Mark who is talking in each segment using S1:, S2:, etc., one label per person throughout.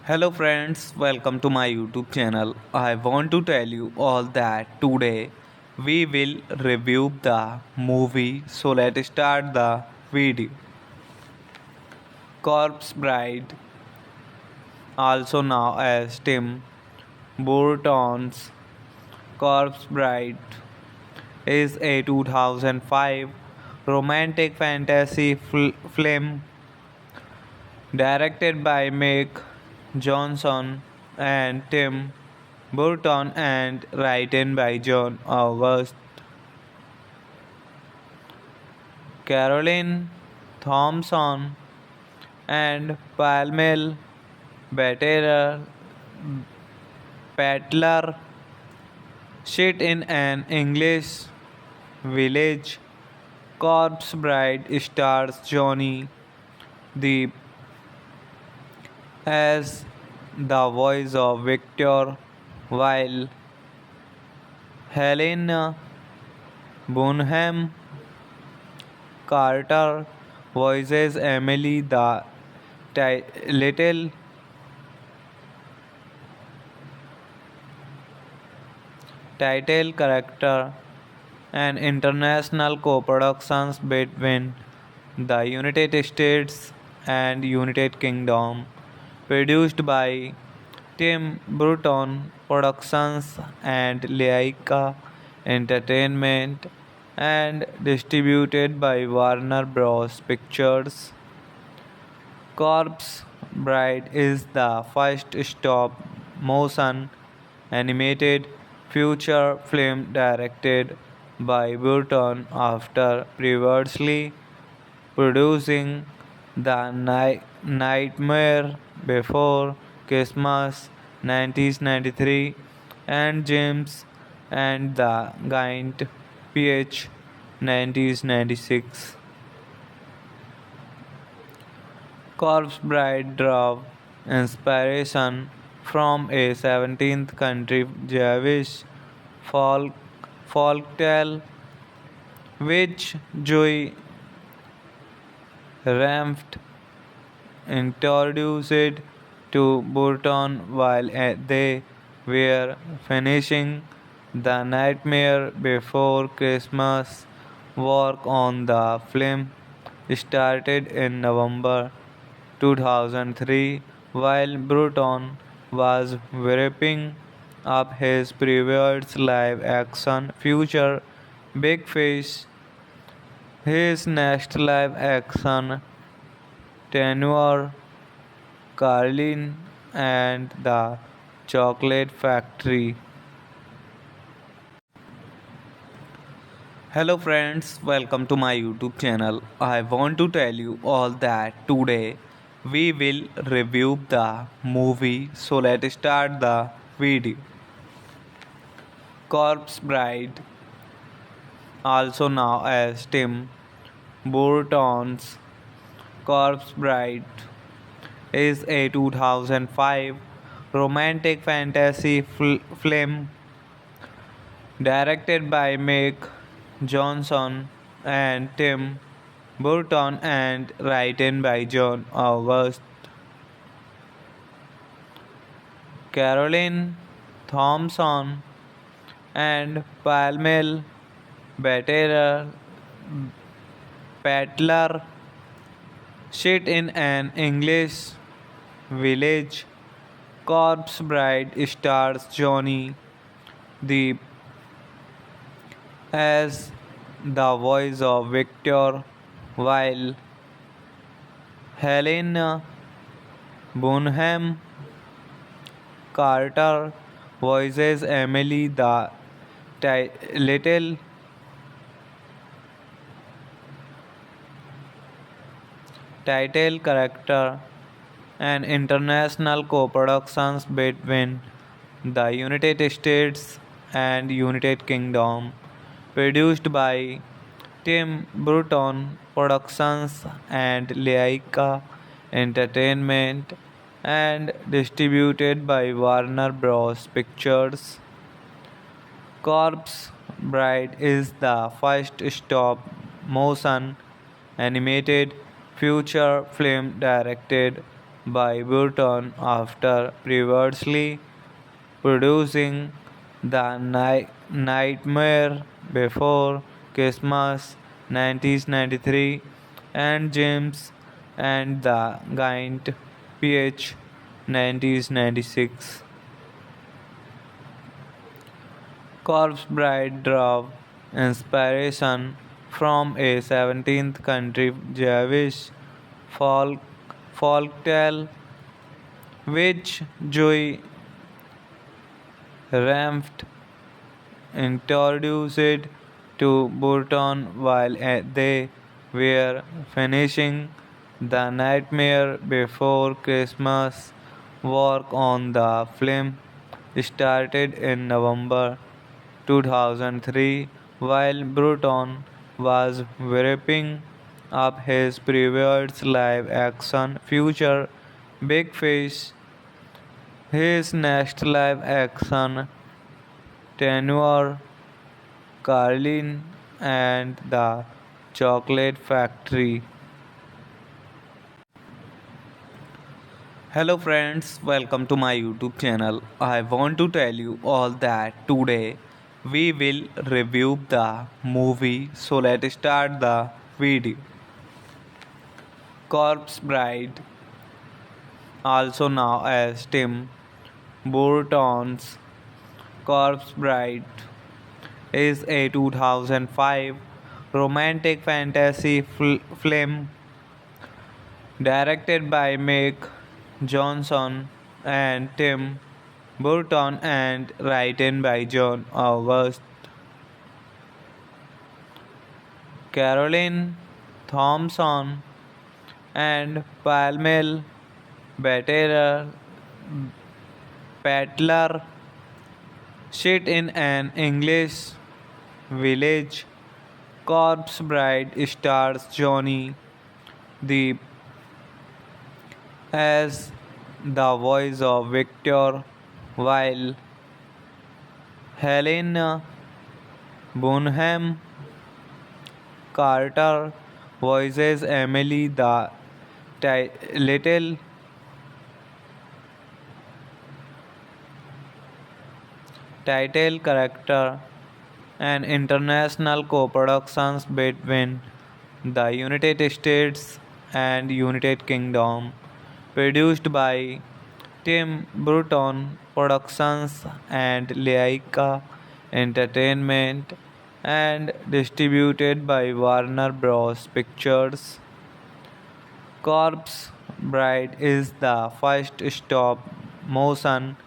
S1: Hello friends, welcome to my YouTube channel. I want to tell you all that today we will review the movie. So let's start the video. Corpse Bride, also known as Tim Burton's Corpse Bride, is a 2005 romantic fantasy film directed by Mick Johnson and Tim Burton and written by John August, Caroline Thompson, and Palmel Battler. Battler sit in an English village. Corpse Bride stars Johnny Depp as the voice of Victor, while Helena Bonham Carter voices Emily, the little title character. And international co-productions between the United States and United Kingdom, produced by Tim Burton Productions and Laika Entertainment, and distributed by Warner Bros. Pictures. Corpse Bride is the first stop motion animated feature film directed by Burton after previously producing The Nightmare Before Christmas 1993 and James and the Giant Peach 1996. Corpse Bride drew inspiration from a 17th century Jewish folk folktale which Joy Ramft introduced to Burton while they were finishing The Nightmare Before Christmas. Work on the film started in November 2003 while Burton was wrapping up his previous live action feature Big Fish. His next live action tenure Carlin and the Chocolate Factory. Hello friends, welcome to my YouTube channel. I want to tell you all that today we will review the movie. So let's start the video. Corpse Bride, also known as Tim Burton's Corpse Bride, is a 2005 romantic fantasy film directed by Mick Johnson and Tim Burton and written by John August, Caroline Thompson, and Palmel Battler sit in an English village. Corpse Bride stars Johnny Depp as the voice of Victor, while Helena Bonham Carter voices Emily, the little title character. And international co-productions between the United States and United Kingdom, produced by Tim Burton Productions and Laika Entertainment, and distributed by Warner Bros. Pictures. Corpse Bride is the first stop motion animated feature film directed by Burton after previously producing The Nightmare Before Christmas 1993 and James and the Giant PH 1996. Corpse Bride draw inspiration from a 17th century Jewish folk folktale which Joy Ramft introduced to Burton while they were finishing The Nightmare Before Christmas. Work on the film started in November 2003 while Burton was wrapping up his previous live action feature Big Fish. His next live action tenure Carlin and the Chocolate Factory. Hello friends, welcome to my YouTube channel. I want to tell you all that today we will review the movie. So let's start the video. Corpse Bride, also known as Tim Burton's Corpse Bride, is a 2005 romantic fantasy film directed by Meg Johnson and Tim Burton and written by John August, Caroline Thompson, and Palmel Battler. Set in an English village, Corpse Bride stars Johnny Depp as the voice of Victor, while Helena Bonham Carter voices Emily, the little title character. An international co-productions between the United States and United Kingdom, produced by Tim Burton Productions and Laika Entertainment, and distributed by Warner Bros. Pictures. Corpse Bride is the first stop motion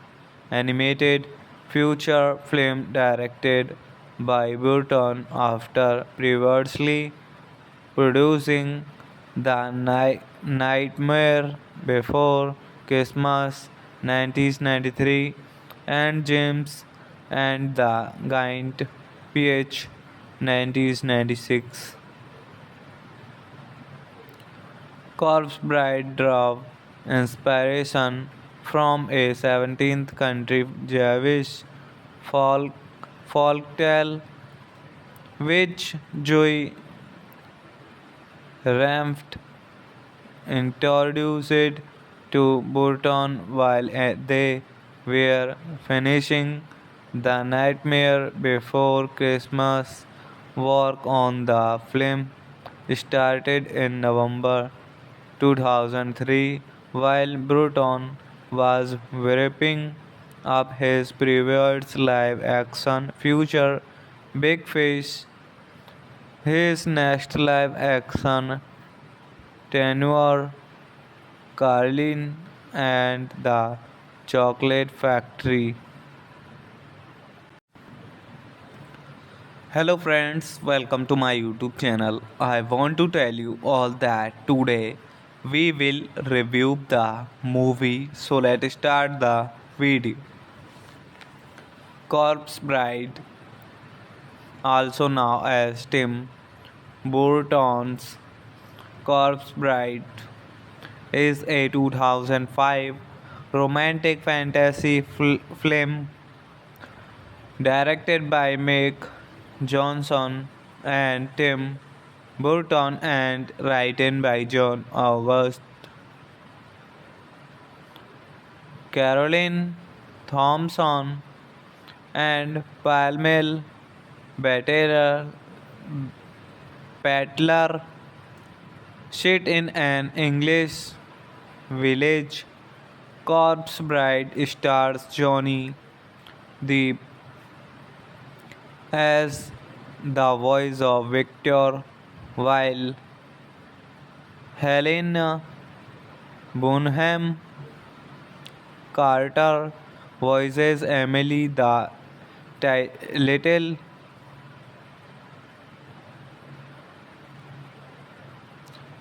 S1: animated feature film directed by Burton after previously producing The Nightmare Before Christmas 1993 and James and the Giant PH 1996. Corpse Bride draw inspiration from a 17th century Jewish folk folktale which Joy Ramft introduced to Burton while they were finishing The Nightmare Before Christmas. Work on the film started in November 2003 while Burton was wrapping up his previous live action feature Big Fish. His next live action tenure Carlin and the Chocolate Factory. Hello friends, welcome to my YouTube channel. I want to tell you all that today we will review the movie. So let's start the video. Corpse Bride, also known as Tim Burton's Corpse Bride, is a 2005 romantic fantasy film directed by Meg Johnson and Tim Burton and written by John August, Caroline Thompson and Palmel Batterer Battler sit in an English village. Corpse Bride stars Johnny Depp as the voice of Victor, while Helena Bonham Carter voices Emily, the little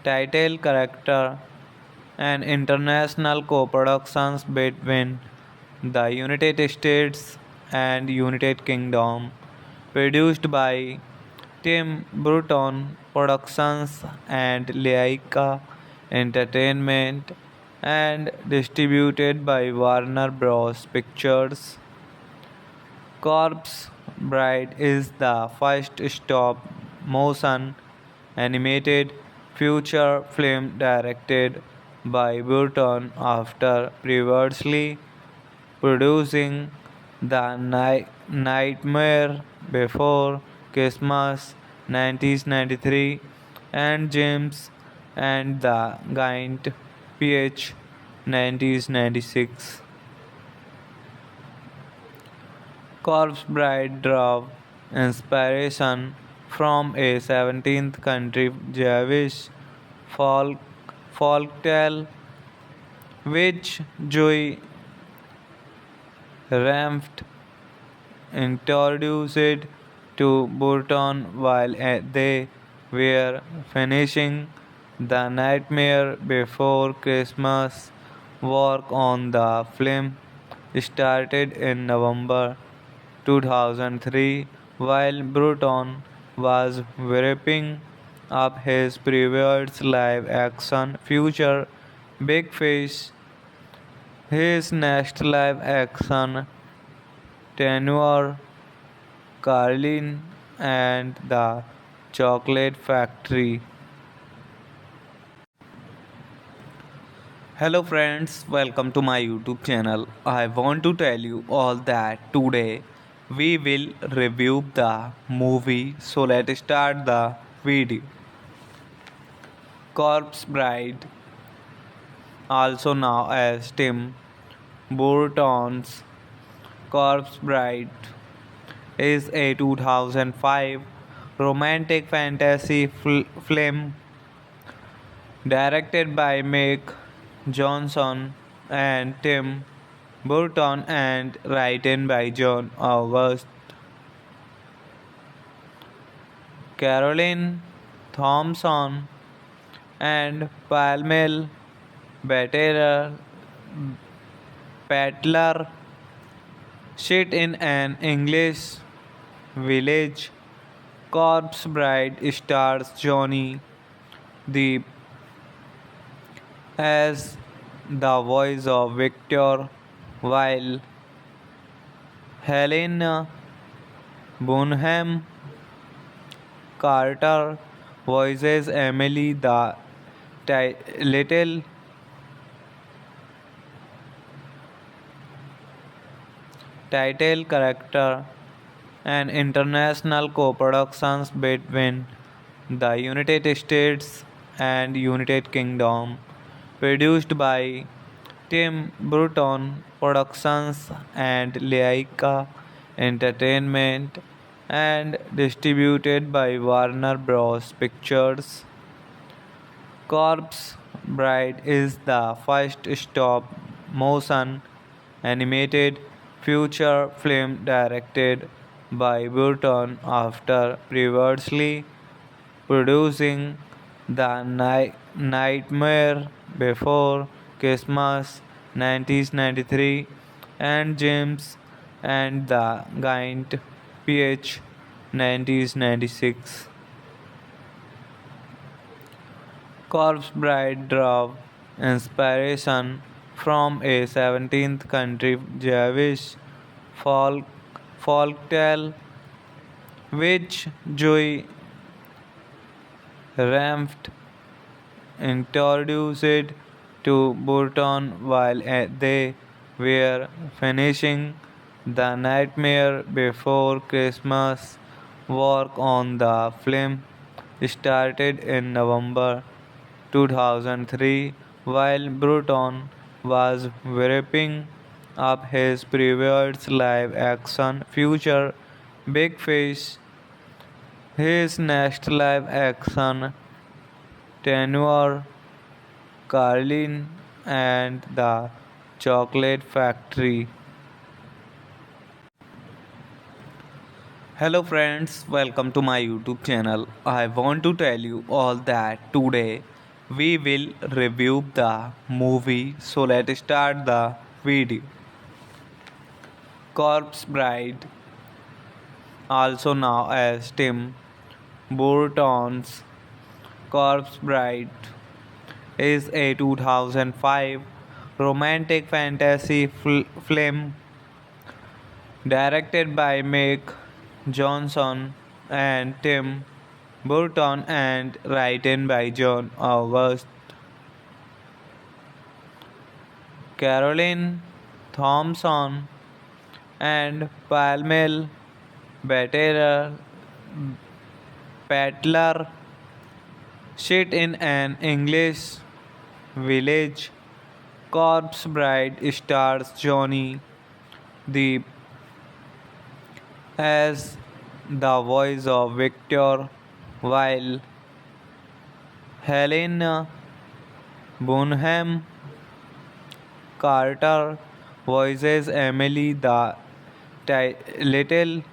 S1: title character. An international co-productions between the United States and United Kingdom, produced by Tim Burton Productions and Laika Entertainment, and distributed by Warner Bros. Pictures. Corpse Bride is the first stop motion animated feature film directed by Burton after previously producing The Nightmare Before Christmas 1993 and James and the Giant Peach 1996. Corpse Bride drew inspiration from a 17th century Jewish folk folktale which Joy Ramft introduced to Burton while they were finishing The Nightmare Before Christmas. Work on the film started in November 2003 while Burton was wrapping up his previous live action feature Big Fish. His next live action tenure Carlin and the Chocolate Factory. Hello friends, welcome to my YouTube channel. I want to tell you all that today we will review the movie. So let's start the video. Corpse Bride, also known as Tim Burton's Corpse Bride, is a 2005 romantic fantasy film directed by Mick Johnson and Tim Burton and written by John August, Caroline Thompson, and Palmel Batterer Battler sit in an English village. Corpse Bride stars Johnny Depp as the voice of Victor, while Helena Bonham Carter voices Emily, the little title character. An international co-productions between the United States and United Kingdom, produced by Tim Burton Productions and Laika Entertainment, and distributed by Warner Bros. Pictures. Corpse Bride is the first stop motion animated feature film directed by Burton after previously producing The Nightmare Before Christmas 1993 and James and the Giant Peach 1996. Corpse Bride drew inspiration from a 17th century Jewish folk folktale which Joy Ramft introduced to Burton while they were finishing The Nightmare Before Christmas. Work on the film started in November 2003 while Bruton was wrapping up his previous live action feature Big Fish. His next live action tenure Carlin and the Chocolate Factory. Hello friends, welcome to my YouTube channel. I want to tell you all that today we will review the movie. So let's start the video. Corpse Bride, also known as Tim Burton's Corpse Bride, is a 2005 romantic fantasy film directed by Meg Johnson and Tim Burton and written by John August, Caroline Thompson, and Palmel Battler. Set in an English village, Corpse Bride stars Johnny Depp as the voice of Victor, while Helena Bonham Carter voices Emily, the little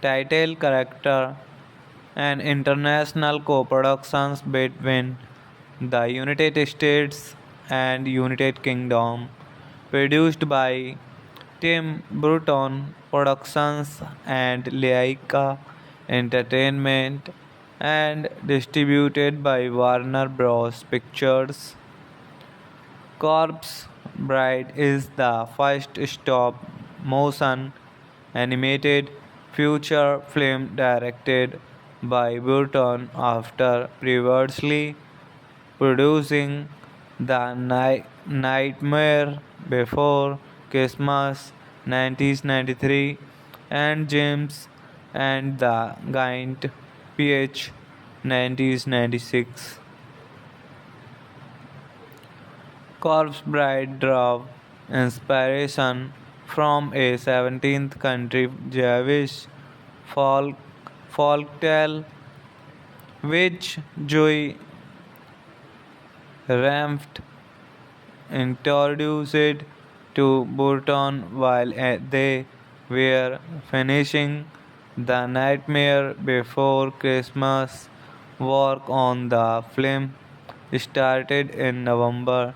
S1: title character. And international co-productions between the United States and United Kingdom, produced by Tim Burton Productions and Laika Entertainment, and distributed by Warner Bros. Pictures. Corpse Bride is the first stop motion animated feature film directed by Burton after previously producing The Nightmare Before Christmas 1993 and James and the Giant Peach 1996. Corpse Bride drew inspiration from a 17th century Jewish folk folktale which Joy Ramft introduced to Burton while they were finishing The Nightmare Before Christmas. Work on the film started in November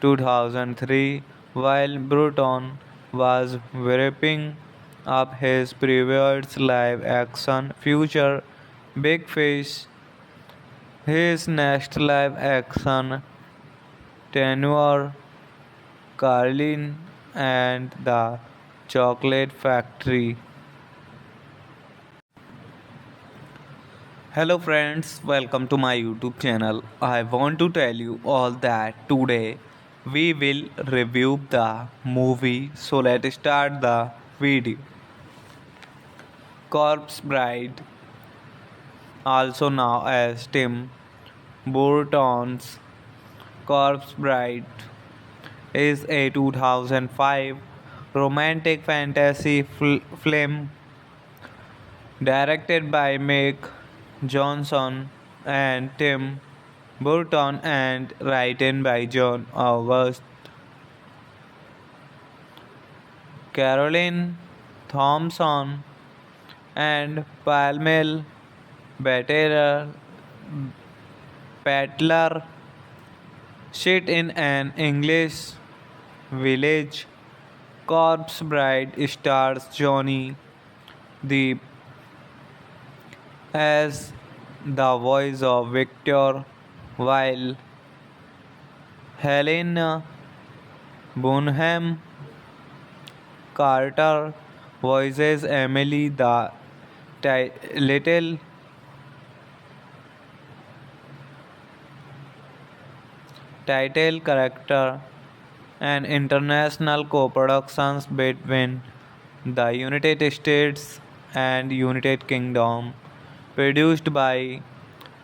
S1: 2003 while Bruton was wrapping up his previous live action feature Big Fish. His next live action tenure Carlin and the Chocolate Factory. Hello friends, welcome to my YouTube channel. I want to tell you all that today we will review the movie. So let's start the video. Corpse Bride, also known as Tim Burton's Corpse Bride, is a 2005 romantic fantasy film directed by Meg Johnson and Tim Burton and written by John August, Caroline Thompson, and Palmel Battler. Set in an English village, Corpse Bride stars Johnny Depp as the voice of Victor, while Helena Bonham Carter voices Emily, the little title character, and international co-productions between the United States and United Kingdom, produced by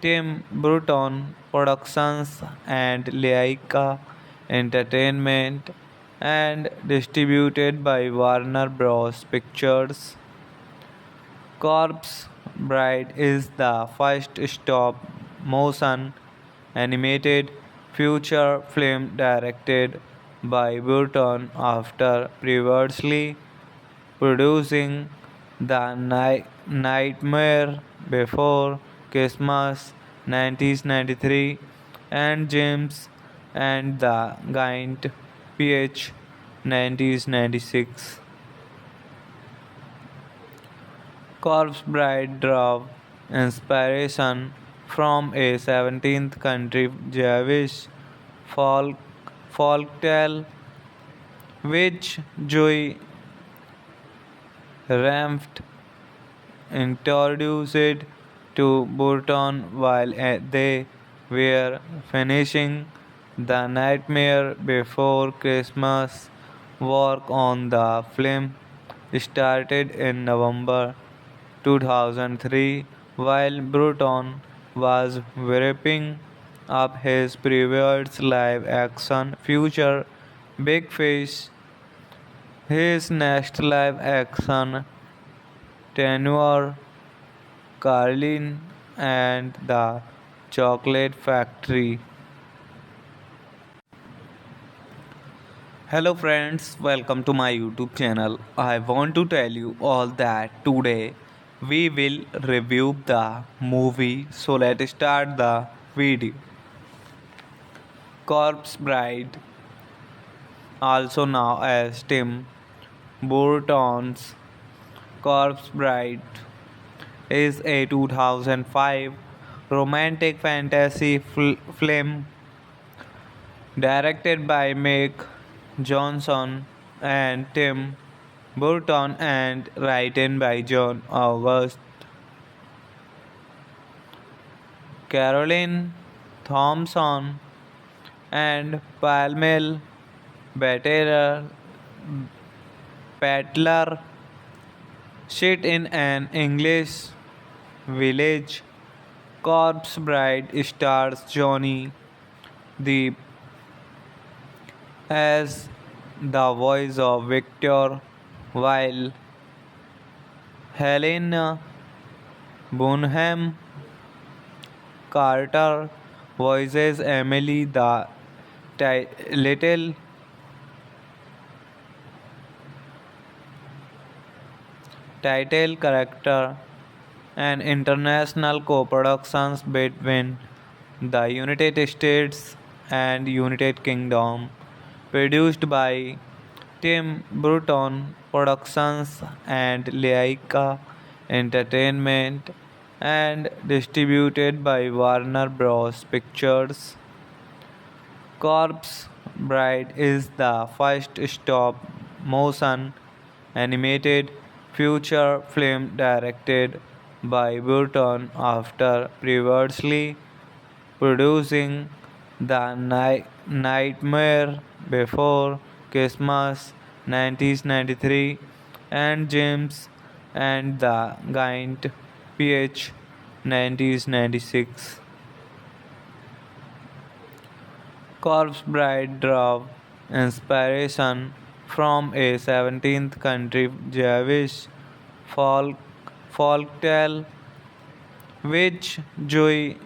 S1: Tim Burton Productions and Laika Entertainment, and distributed by Warner Bros. Pictures. Corpse Bride is the first stop motion animated feature film directed by Burton after previously producing The Nightmare Before Christmas 1993 and James and the Giant Peach 1996. Corpse Bride drew inspiration from a 17th century Jewish folk folktale which Joy Ramft introduced to Burton while they were finishing The Nightmare Before Christmas. Work on the film started in November 2003 while Burton was wrapping up his previous live action feature Big Fish. His next live action tenure Carlin and the Chocolate Factory. Hello friends, welcome to my YouTube channel. I want to tell you all that today we will review the movie. So let's start the video. Corpse Bride, also known as Tim Burton's Corpse Bride, is a 2005 romantic fantasy film directed by Meg Johnson and Tim Burton and written by John August, Caroline Thompson, and Palmel Battler. Set in an English village, Corpse Bride stars Johnny Depp as the voice of Victor, while Helena Bonham Carter voices Emily, the little title character. And international co-productions between the United States and United Kingdom, produced by Tim Burton Productions and Laika Entertainment, and distributed by Warner Bros. Pictures. Corpse Bride is the first stop motion animated feature film directed by Burton after previously producing The Nightmare Before Christmas 1993 and James and the Giant Peach 1996. Corpse Bride drew inspiration from a 17th century Jewish folk folktale which Joy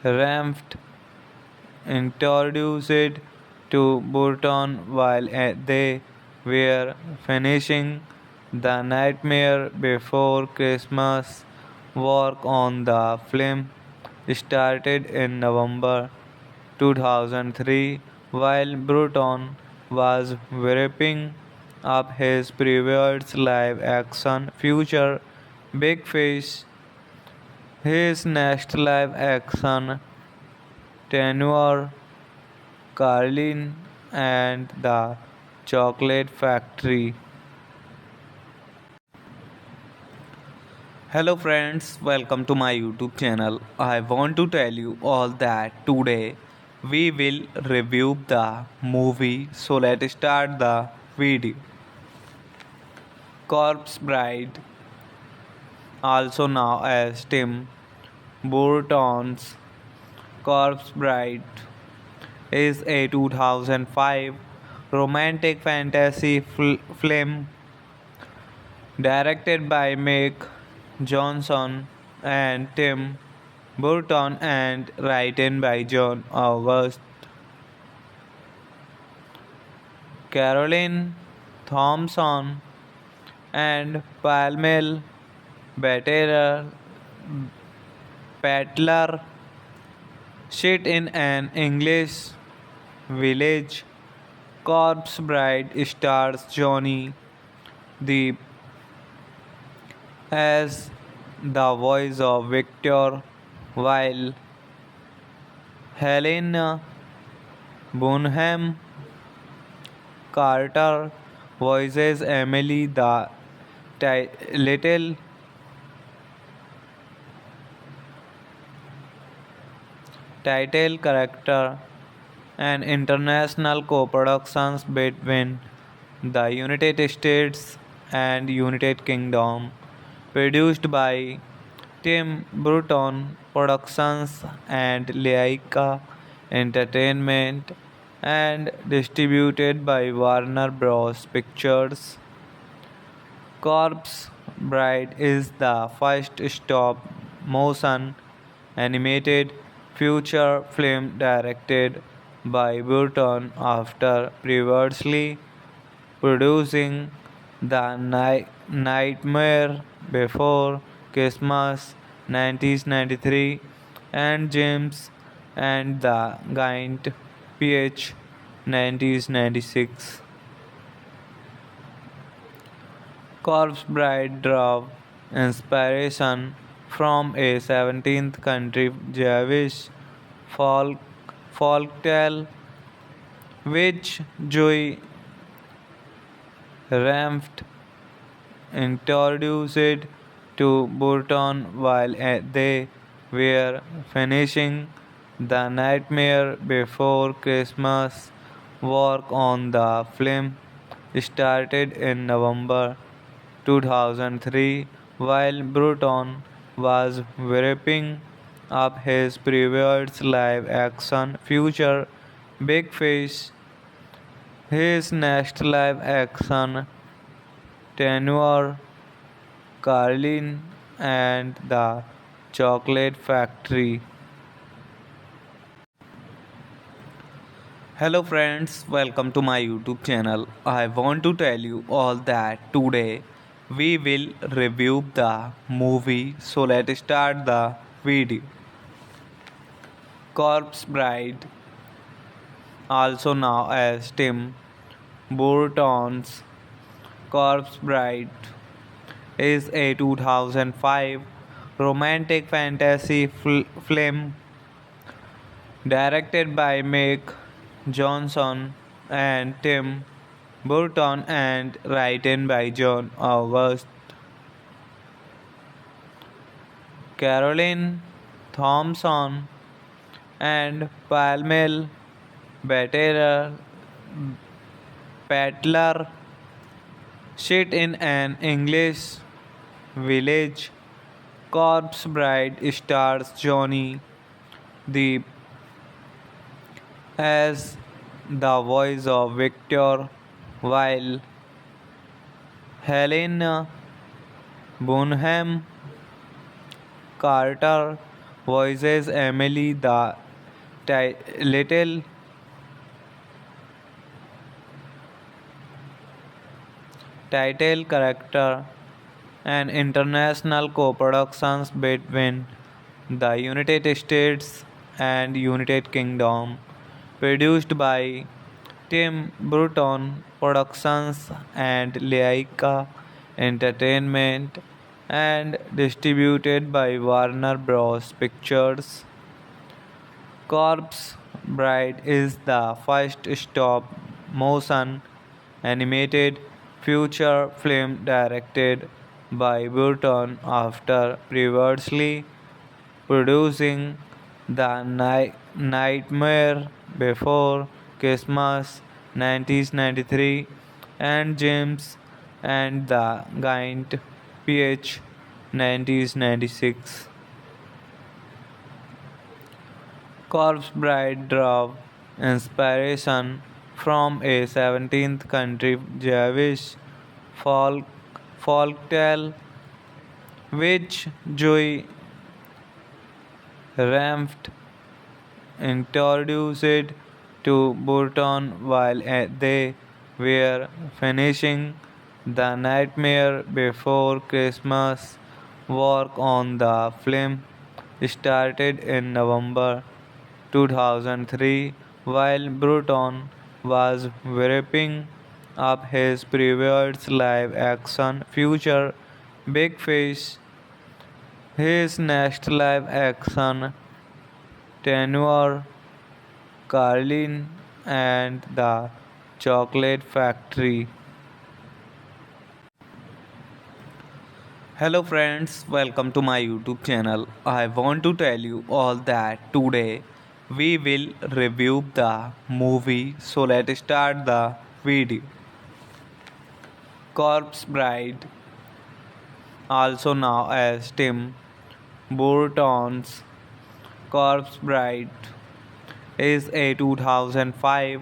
S1: Ramft introduced to Burton while they were finishing The Nightmare Before Christmas. Work on the film started in November 2003 while Burton was wrapping up his previous live action feature Big Fish. His next live action tenure Carlin and the Chocolate Factory. Hello friends, welcome to my YouTube channel. I want to tell you all that today we will review the movie. So let's start the video. Corpse Bride, also known as Tim Burton's Corpse Bride, is a 2005 romantic fantasy film directed by Meg Johnson and Tim Burton and written by John August, Caroline Thompson, and Palmel Battler. Set in an English village, Corpse Bride stars Johnny Depp as the voice of Victor, while Helena Bonham Carter voices Emily, the little title character. An international co-productions between the United States and United Kingdom, produced by Tim Burton Productions and Laika Entertainment, and distributed by Warner Bros. Pictures. Corpse Bride is the first stop motion animated feature film directed by Burton after previously producing The Nightmare Before Christmas 1993 and James and the Giant Peach 1996. Corpse Bride drew inspiration from a 17th century Jewish folk folktale which Joy Ramft introduced to Burton while they were finishing The Nightmare Before Christmas. Work on the film started in November 2003 while Burton was wrapping up his previous live action feature Big Fish. His next live action tenure Carlin and the Chocolate Factory. Hello friends, welcome to my YouTube channel. I want to tell you all that today we will review the movie. So let's start the video. Corpse Bride, also known as Tim Burton's Corpse Bride, is a 2005 romantic fantasy film directed by Meg Johnson and Tim Burton and written by John August, Caroline Thompson, and Palmel Battler. Set in an English village, Corpse Bride stars Johnny Depp as the voice of Victor, while Helena Bonham Carter voices Emily, the little title character. An international co-productions between the United States and United Kingdom, produced by Tim Burton Productions and Laika Entertainment, and distributed by Warner Bros. Pictures. Corpse Bride is the first stop motion animated feature film directed by Burton after previously producing The Nightmare Before Christmas 1993 and James and the Giant PH 1996. Corpse Bride draw inspiration from a 17th century Jewish folk folktale which Joy Ramft introduced to Burton while they were finishing The Nightmare Before Christmas. Work on the film started in November 2003 while Burton was wrapping up his previous live action feature Big Fish. His next live action tenure Carlin and the Chocolate Factory. Hello friends, welcome to my YouTube channel. I want to tell you all that today we will review the movie. So let's start the video. Corpse Bride, also known as Tim Burton's Corpse Bride, is a 2005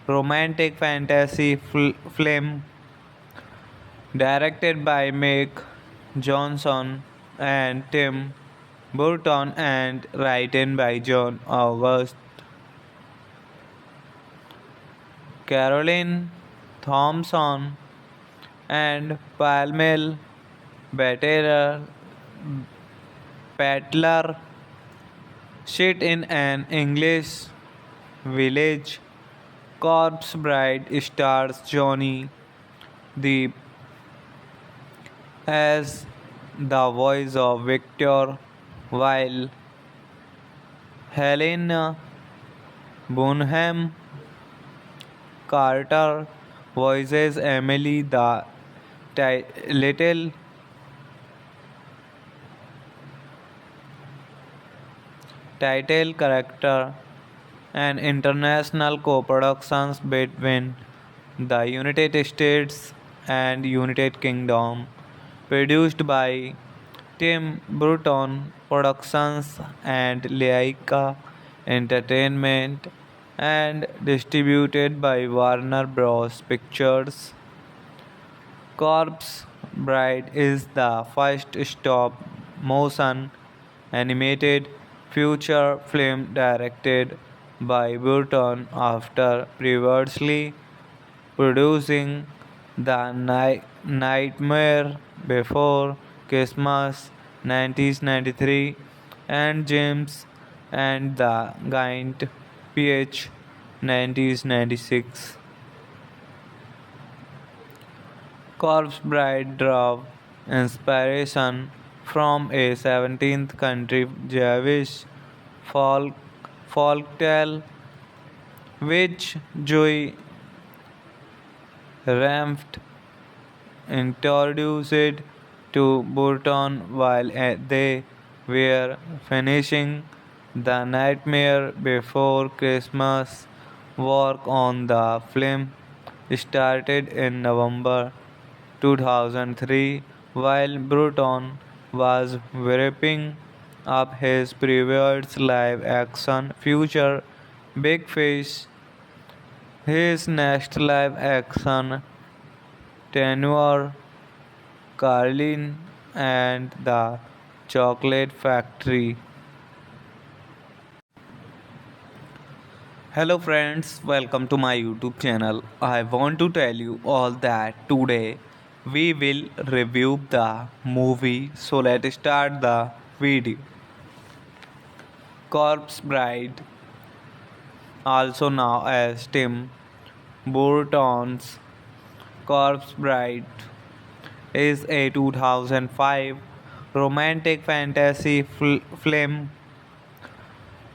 S1: romantic fantasy film directed by Mick Johnson and Tim Burton and written by John August, Caroline Thompson, and Palmel Battler. Set in an English village, Corpse Bride stars Johnny Depp as the voice of Victor, while Helena Bonham Carter voices Emily, the little title character. And international co-productions between the United States and United Kingdom, produced by Tim Burton Productions and Laika Entertainment, and distributed by Warner Bros. Pictures. Corpse Bride is the first stop motion animated feature film directed by Burton after previously producing The Nightmare Before Christmas 1993 and James and the Giant PH 1996. Corpse Bride draw inspiration from a 17th century Jewish folk folktale which Joy Ramft introduced to Burton while they were finishing The Nightmare Before Christmas. Work on the film started in November 2003 while Burton was wrapping up his previous live action feature Big Fish. His next live action tenure Carlin and the Chocolate Factory. Hello friends, welcome to my YouTube channel. I want to tell you all that today we will review the movie. So let's start the video. Corpse Bride, also known as Tim Burton's Corpse Bride, is a 2005 romantic fantasy film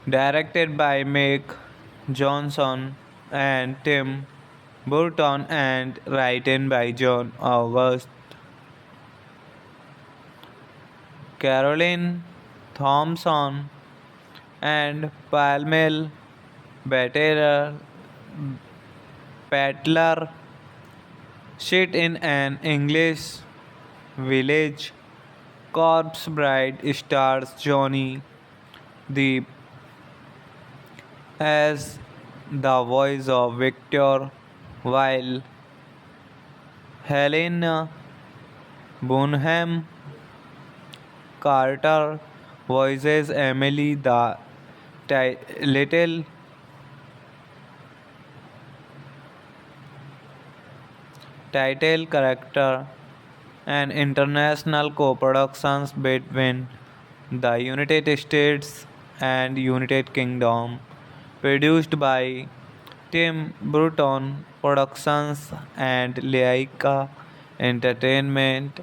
S1: directed by Mick Johnson and Tim Burton and written by John August, Caroline Thompson, and Palmel Baterer Pattler sit in an English village. Corpse Bride stars Johnny Depp as the voice of Victor, while Helena Bonham Carter voices Emily, the little title character. And international co-productions between the United States and United Kingdom, produced by Tim Burton Productions and Laika Entertainment,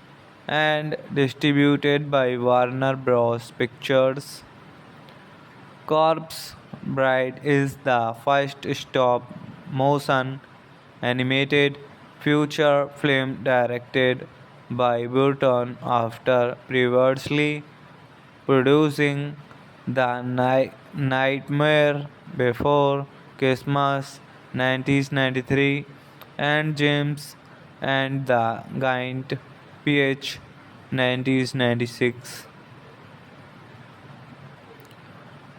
S1: and distributed by Warner Bros. Pictures. Corpse Bride is the first stop motion animated feature film directed by Burton after previously producing The Nightmare Before Christmas 1993 and James and the Giant Peach 1996.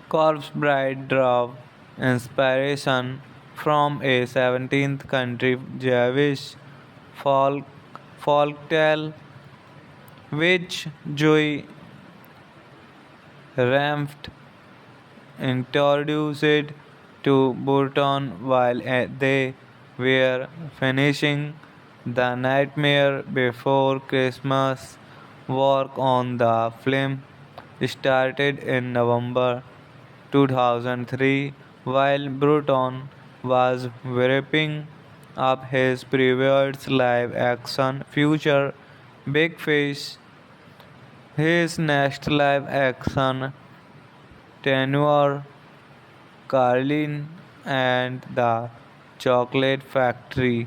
S1: Corpse Bride drew inspiration from a 17th century Jewish folk folktale which Joy Ramft introduced to Burton while they were finishing The Nightmare Before Christmas. Work on the film started in November 2003 while Burton was wrapping up his previous live action feature Big Fish. His next live action tenure Carlin and the Chocolate Factory.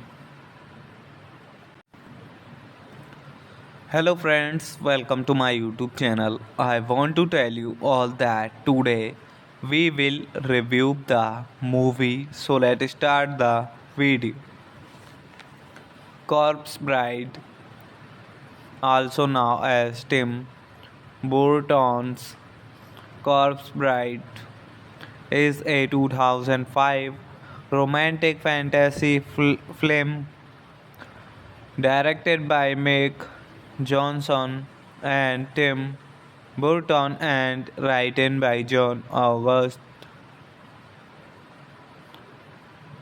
S1: Hello friends, welcome to my YouTube channel. I want to tell you all that today we will review the movie. So let's start the video. Corpse Bride, also known as Tim Burton's Corpse Bride, is a 2005 romantic fantasy film directed by Meg Johnson and Tim Burton and written by John August,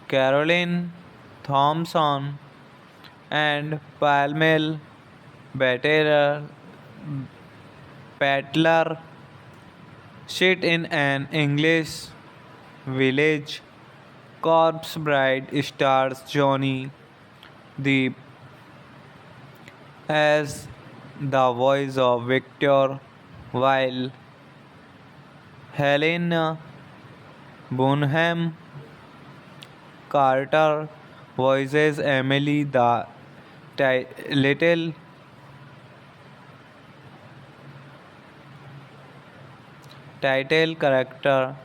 S1: Caroline Thompson, and Palmel Baterer Pattler. Set in an English village, Corpse Bride stars Johnny Depp as the voice of Victor, while Helena Bonham Carter voices Emily, the little title character.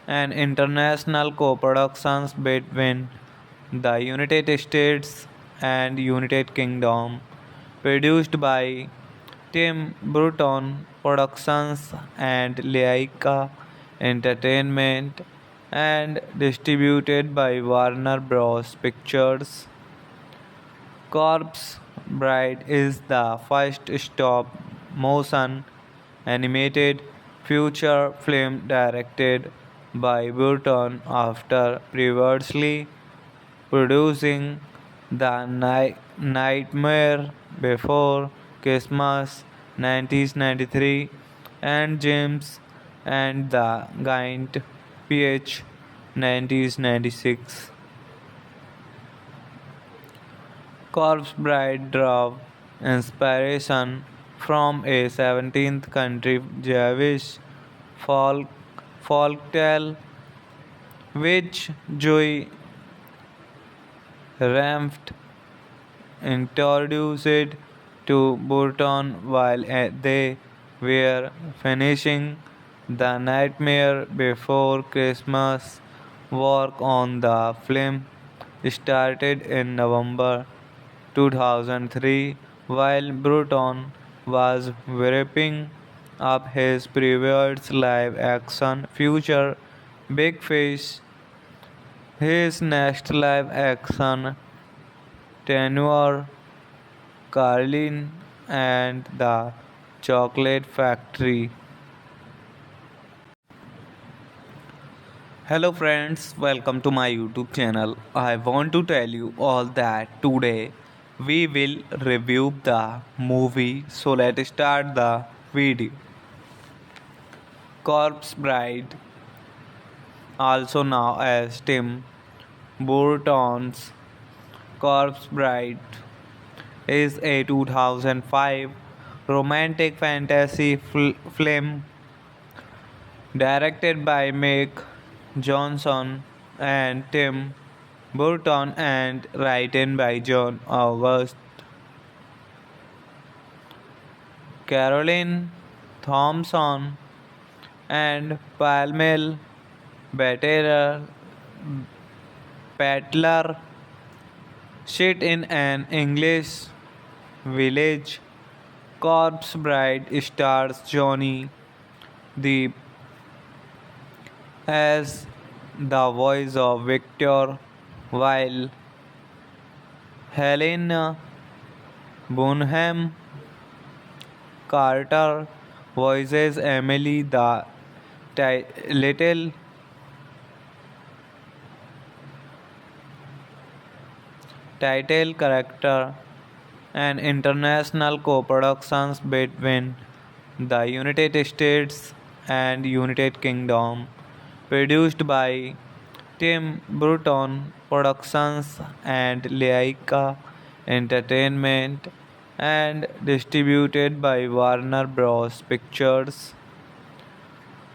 S1: And international co-productions between the United States and United Kingdom, produced by Tim Burton Productions and Laika Entertainment, and distributed by Warner Bros. Pictures. Corpse Bride is the first stop motion animated feature film directed by Burton after previously producing The Nightmare Before Christmas 1993 and James and the Giant Peach 1996. Corpse Bride drew inspiration from a 17th century Jewish folk folktale which Joy Ramft introduced to Burton while they were finishing The Nightmare Before Christmas work on the film started in November 2003 while Bruton was wrapping up his previous live action feature Big Fish. His next live action tenure Carlin and the Chocolate Factory. Hello friends, welcome to my YouTube channel. I want to tell you all that today we will review the movie. So let's start the video. Corpse Bride, also known as Tim Burton's Corpse Bride, is a 2005 romantic fantasy film directed by Mick Johnson and Tim Burton and written by John August, Caroline Thompson, and Palmel Battler. Set in an English village, Corpse Bride stars Johnny Depp as the voice of Victor, while Helena Bonham Carter voices Emily, the little title character. An international co-productions between the United States and United Kingdom, produced by Tim Burton Productions and Laika Entertainment, and distributed by Warner Bros. Pictures.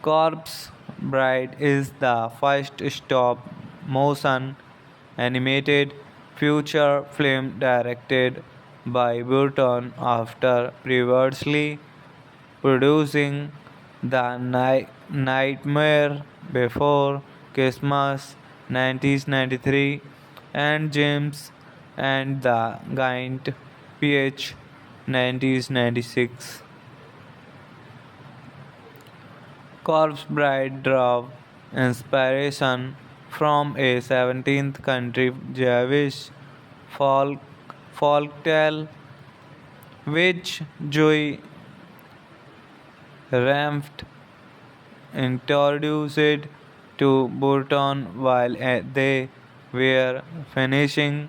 S1: Corpse Bride is the first stop motion animated feature film directed by Burton after previously producing The Nightmare Before Christmas 1993 and James and the Giant Peach 1996. Corpse Bride drew inspiration from a 17th century Jewish folk folktale which Joy Ramft introduced to Burton while they were finishing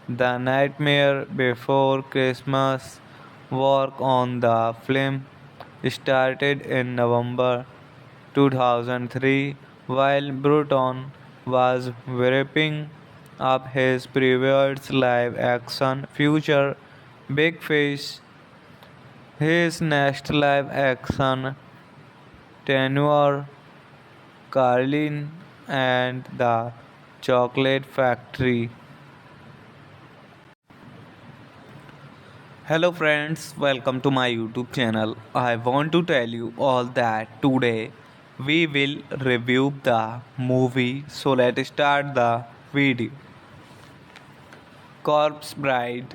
S1: The Nightmare Before Christmas. Work on the film started in November 2003 while Bruton was wrapping up his previous live action feature Big Fish. His next live action tenure Carlin and the Chocolate Factory. Hello friends, welcome to my YouTube channel. I want to tell you all that today we will review the movie. So let's start the video. Corpse Bride,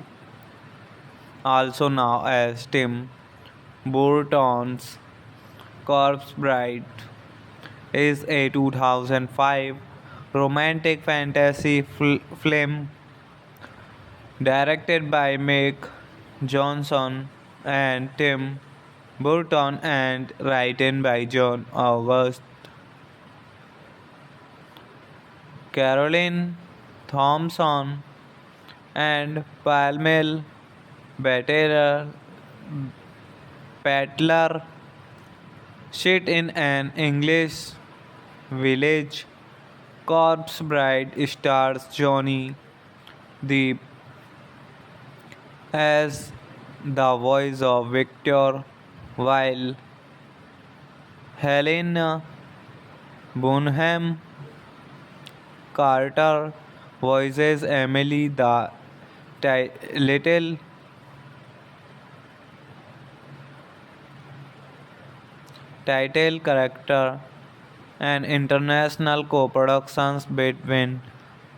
S1: also known as Tim Burton's Corpse Bride, is a 2005 romantic fantasy film directed by Mick Johnson and Tim Burton and written by John August, Caroline Thompson, and Palmel Battler. Set in an English village, Corpse Bride stars Johnny Depp as the voice of Victor, while Helena Bonham Carter voices Emily, the little title character, and international co-productions between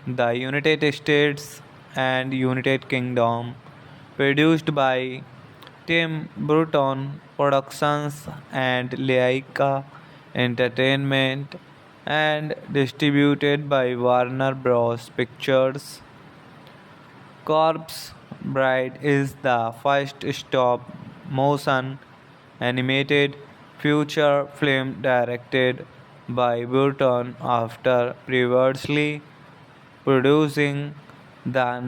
S1: the United States and United Kingdom, produced by Tim Burton Productions and Laika Entertainment, and distributed by Warner Bros. Pictures. Corpse Bride is the first stop motion animated feature film directed by Burton after previously producing The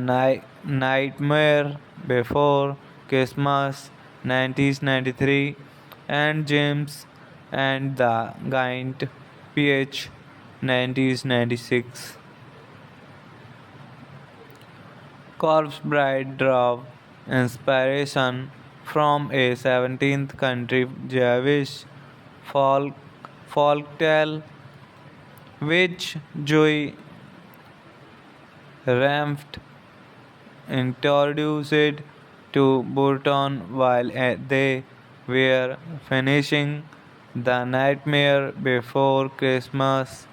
S1: Nightmare Before Christmas 1993 and James and the Giant Peach 1996. Corpse Bride drew inspiration from a 17th century Jewish folk folktale which Joy Ramft introduced to Burton while they were finishing The Nightmare Before Christmas.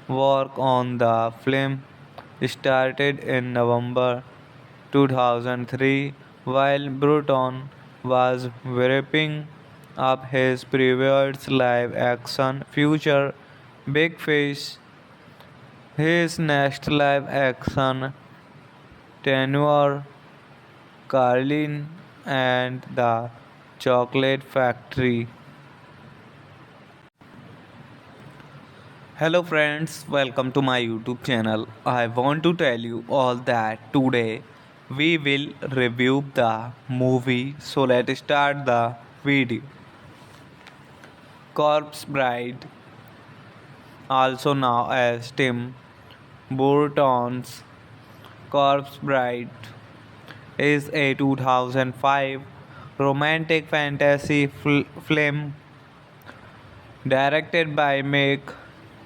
S1: Work on the film started in November 2003 while Burton was wrapping up his previous live action feature Big Fish. His next live action tenure Carlin and the Chocolate Factory. Hello friends, welcome to my YouTube channel. I want to tell you all that today we will review the movie. So let's start the video. Corpse Bride, also known as Tim Burton's Corpse Bride, is a 2005 romantic fantasy film directed by Meg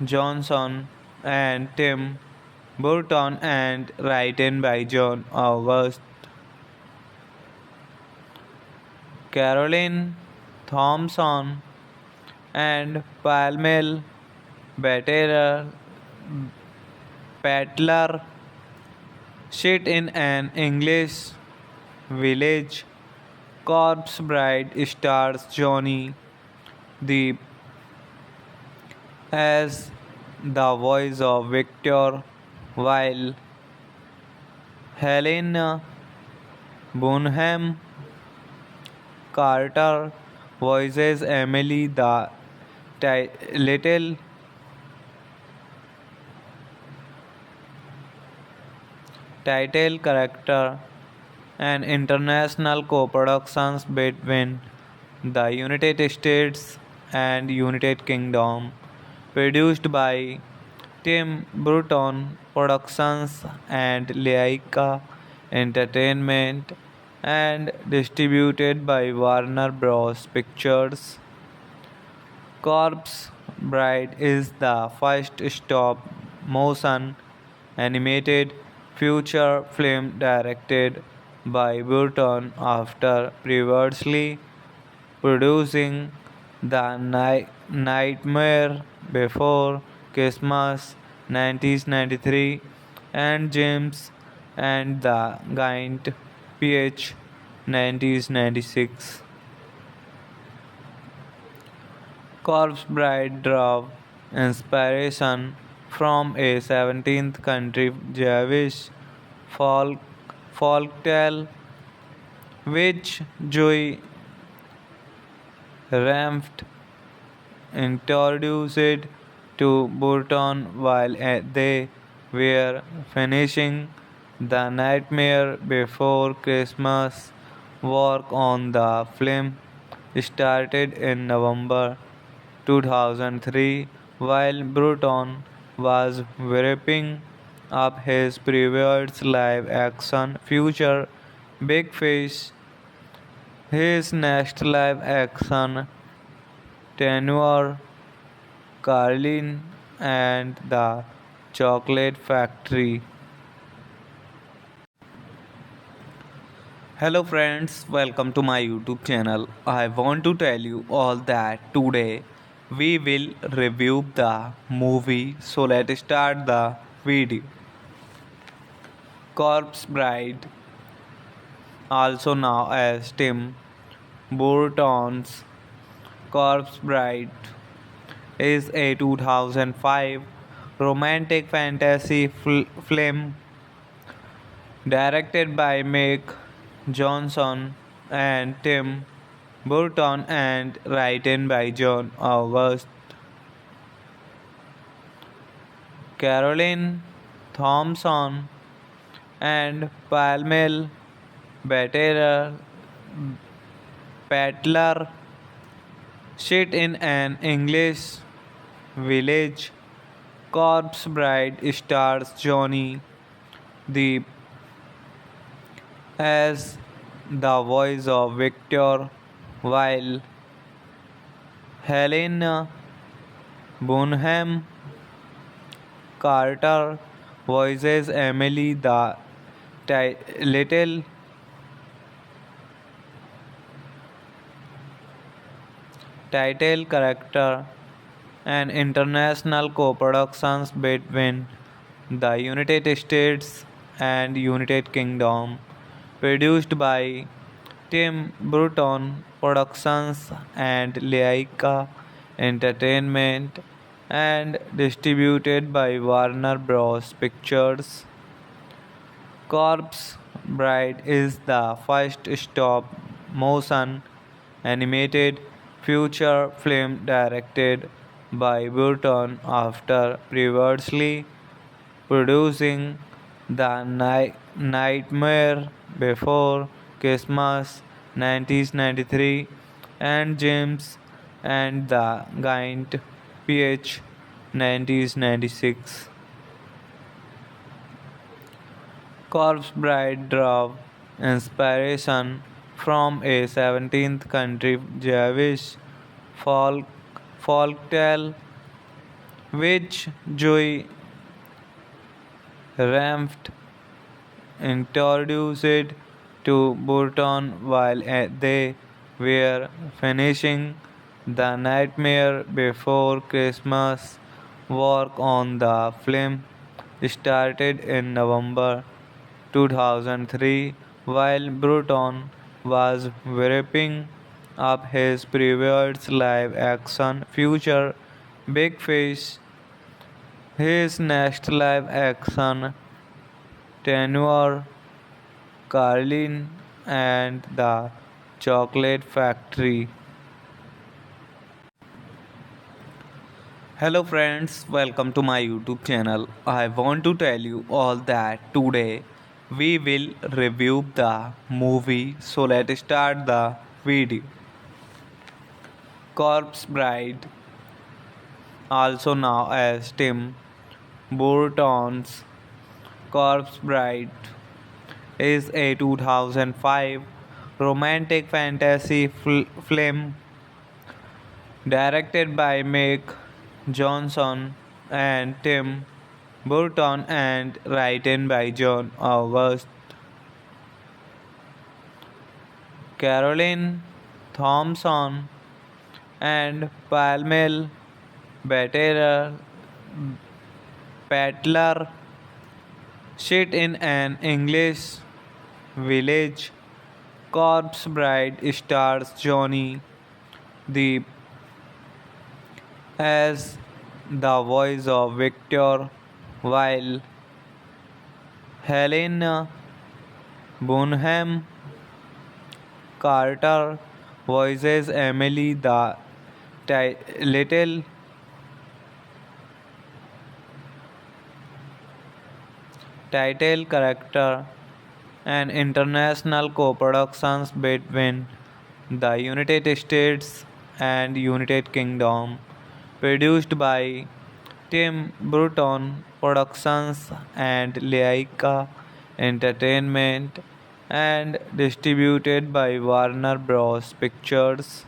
S1: Johnson and Tim Burton and written by John August, Caroline Thompson, and Palmel Battler. Set in an English village, Corpse Bride stars Johnny Depp as the voice of Victor, while Helena Bonham Carter voices Emily, the little title character. And international co-productions between the United States and United Kingdom, produced by Tim Burton Productions and Laika Entertainment, and distributed by Warner Bros. Pictures. Corpse Bride is the first stop motion animated feature film directed by Burton after previously producing The Nightmare Before Christmas 1993 and James and the Giant Peach 1996. Corpse Bride drew inspiration from a 17th century Jewish folk folktale which Joy Ramft introduced to Burton while they were finishing The Nightmare Before Christmas. Work on the film started in November 2003 while Burton was wrapping up his previous live action feature Big Fish. His next live action tenure Carlin and the Chocolate Factory. Hello friends, welcome to my YouTube channel. I want to tell you all that today we will review the movie. So let's start the video. Corpse Bride, also known as Tim Burton's Corpse Bride, is a 2005 romantic fantasy film directed by Mick Johnson and Tim Burton and written by John August, Caroline Thompson, and Palmel Battler. Set in an English village, Corpse Bride stars Johnny Depp as the voice of Victor, while Helena Bonham Carter voices Emily, the little title character. An international co-productions between the United States and United Kingdom, produced by Tim Burton Productions and Laika Entertainment, and distributed by Warner Bros. Pictures. Corpse Bride is the first stop motion animated feature film directed by Burton after previously producing The Nightmare Before Christmas 1993 and James and the Giant Peach 1996. Corpse Bride drew inspiration from a 17th century Jewish folk folktale which Joy Ramft introduced to Burton while they were finishing The Nightmare Before Christmas. Work on the film started in November 2003 while Burton was wrapping up his previous live action feature Big Fish. His next live action tenure Carlin and the Chocolate Factory. Hello friends, welcome to my YouTube channel. I want to tell you all that today we will review the movie. So let's start the video. Corpse Bride, also known as Tim Burton's Corpse Bride, is a 2005 romantic fantasy film directed by Mick Johnson and Tim Burton and written by John August, Caroline Thompson, and Palmel Battler. Set in an English village, Corpse Bride stars Johnny Depp as the voice of Victor, while Helena Bonham Carter voices Emily, the little title character. An international co-productions between the United States and United Kingdom, produced by Tim Burton Productions and Laika Entertainment, and distributed by Warner Bros. Pictures.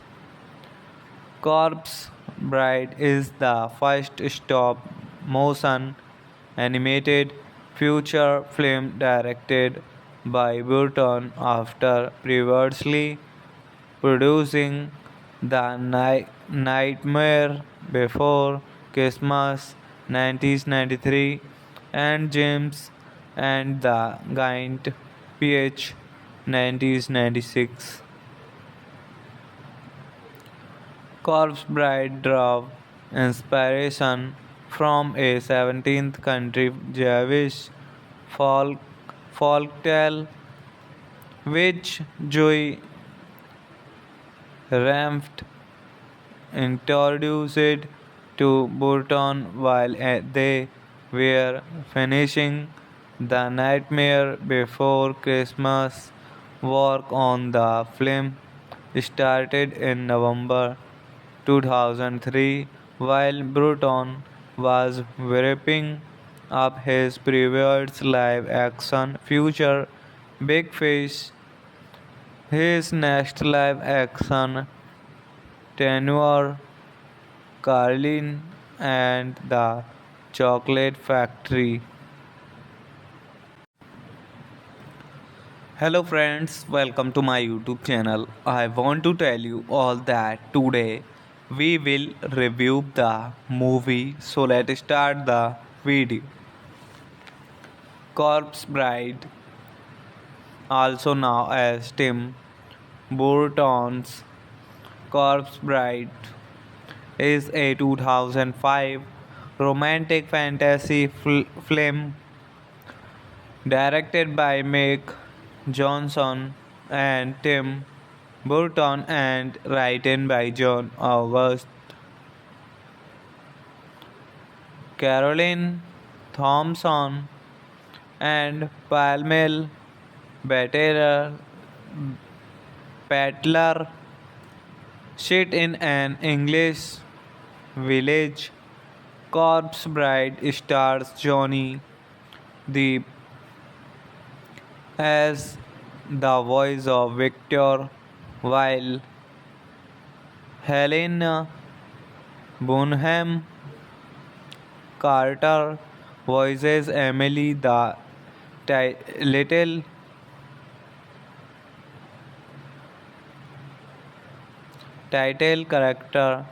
S1: Corpse Bride is the first stop motion animated feature film directed by Burton after previously producing The Nightmare Before Christmas 1993 and James and the Giant PH 1996. Corpse Bride draw inspiration from a 17th country Jewish folk folktale which Joy Ramft introduced to Burton while they were finishing The Nightmare Before Christmas. Work on the film started in November 2003 while Burton was wrapping up his previous live action feature Big Fish. His next live action tenure Carlin and the Chocolate Factory. Hello friends, welcome to my YouTube channel. I want to tell you all that today we will review the movie. So let's start the video. Corpse Bride, also known as Tim Burton's Corpse Bride, is a 2005 romantic fantasy film directed by Meg Johnson and Tim Burton and written by John August, Caroline Thompson, and Palmel Battler. Set in an English village, Corpse Bride stars Johnny Depp as the voice of Victor, while Helena Bonham Carter voices Emily, the little title character.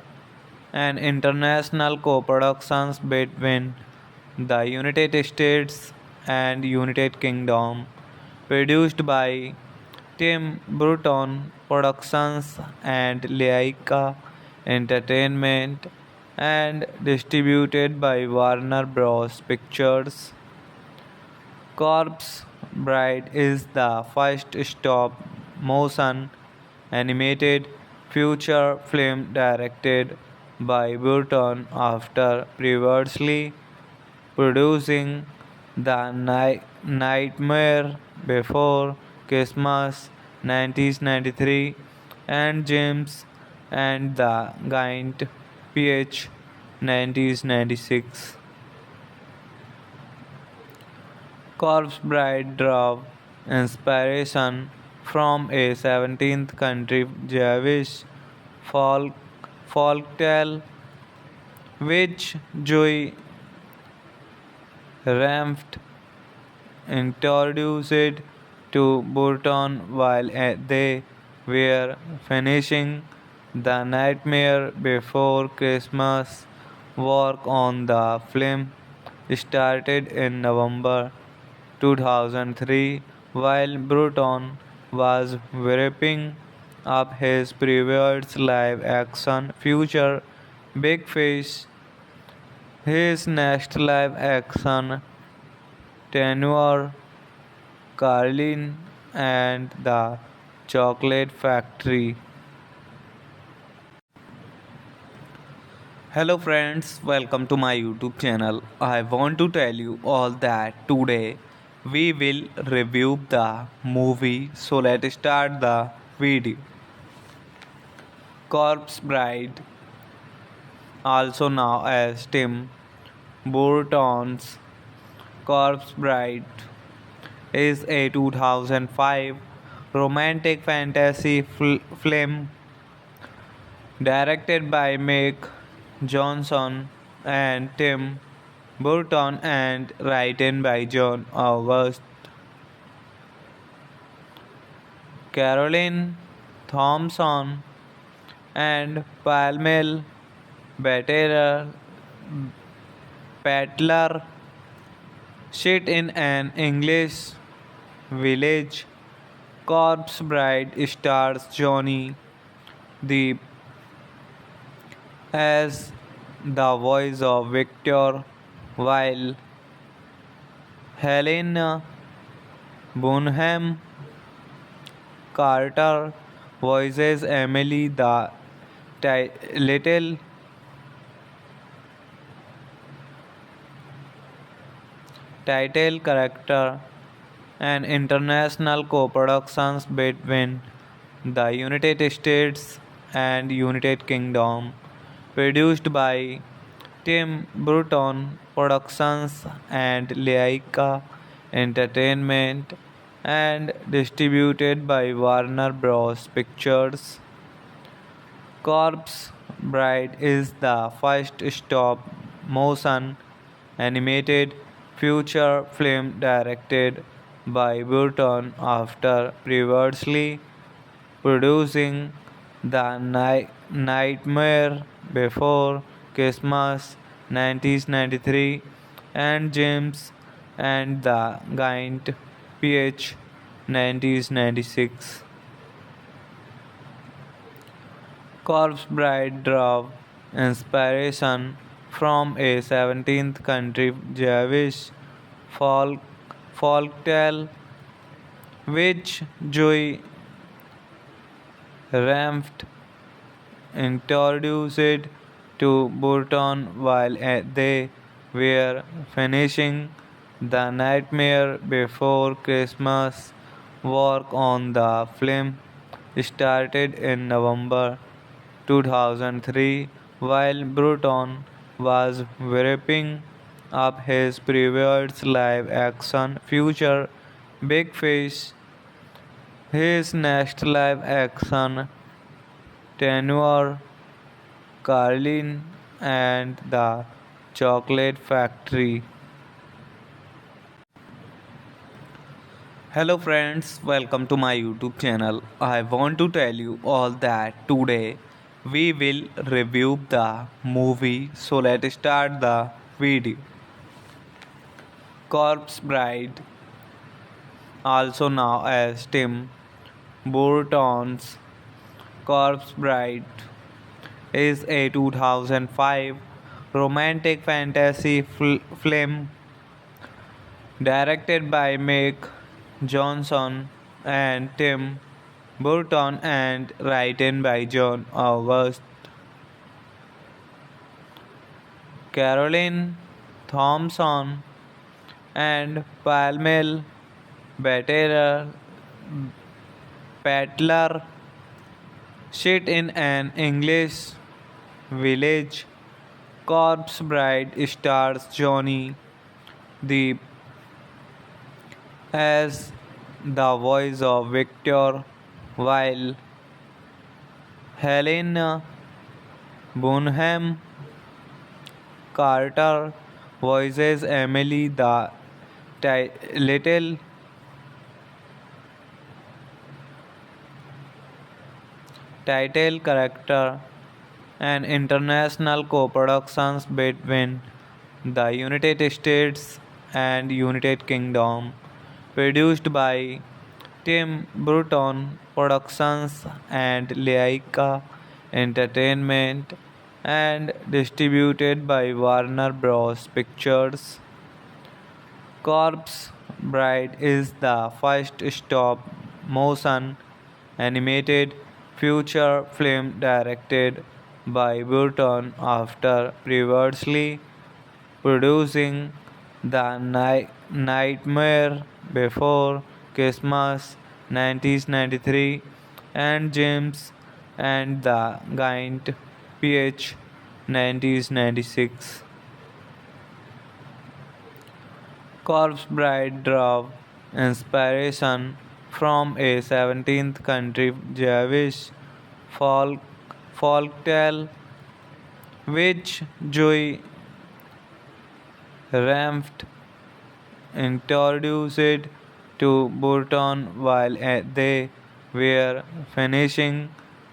S1: An international co-productions between the United States and United Kingdom, produced by Tim Burton Productions and Laika Entertainment, and distributed by Warner Bros. Pictures. Corpse Bride is the first stop motion animated feature film directed by Burton after previously producing The Nightmare Before Christmas 1993 and James and the Giant PH 1996. Corpse Bride draw inspiration from a 17th country Jewish folktale which Joy Ramft introduced to Burton while they were finishing The Nightmare Before Christmas. Work on the film started in November 2003 while Burton was wrapping up his previous live action feature Big Fish. His next live action tenure Carlin and the Chocolate Factory. Hello friends, welcome to my YouTube channel. I want to tell you all that today we will review the movie. So let's start the video. Corpse Bride, also known as Tim Burton's Corpse Bride, is a 2005 romantic fantasy film directed by Meg Johnson and Tim Burton and written by John August, Caroline Thompson, and Palmel Baterer Battler sit in an English village. Corpse Bride stars Johnny Depp as the voice of Victor, while Helena Bonham Carter voices Emily, the little title character. And international co-productions between the United States and United Kingdom, produced by Tim Burton Productions and Laika Entertainment, and distributed by Warner Bros. Pictures. Corpse Bride is the first stop motion animated feature film directed by Burton after previously producing The Nightmare Before Christmas 1993 and James and the Giant Peach 1996. Corpse Bride drew inspiration from a 17th century Jewish folk folktale which Joy Ramft introduced to Burton while they were finishing The Nightmare Before Christmas. Work on the film started in November 2003 while Burton was wrapping up his previous live action feature Big Fish. His next live action tenure Carlin and the Chocolate Factory. Hello friends, welcome to my YouTube channel. I want to tell you all that today we will review the movie. So let's start the video. Corpse Bride, also known as Tim Burton's Corpse Bride, is a 2005 romantic fantasy film directed by Meg Johnson and Tim Burton and written by John August, Caroline Thompson, and Palmel Baterer Battler. Set in an English village, Corpse Bride stars Johnny Depp as the voice of Victor, while Helena Bonham Carter voices Emily, the little title character. And international co-productions between the United States and United Kingdom, produced by Tim Burton Productions and Laika Entertainment, and distributed by Warner Bros. Pictures. Corpse Bride is the first stop motion animated feature film directed by Burton after previously producing The Nightmare Before Christmas 1993 and James and the Giant Peach 1996. Corpse Bride drew inspiration from a 17th century Jewish folk folktale which Joy Ramft introduced to Burton while they were finishing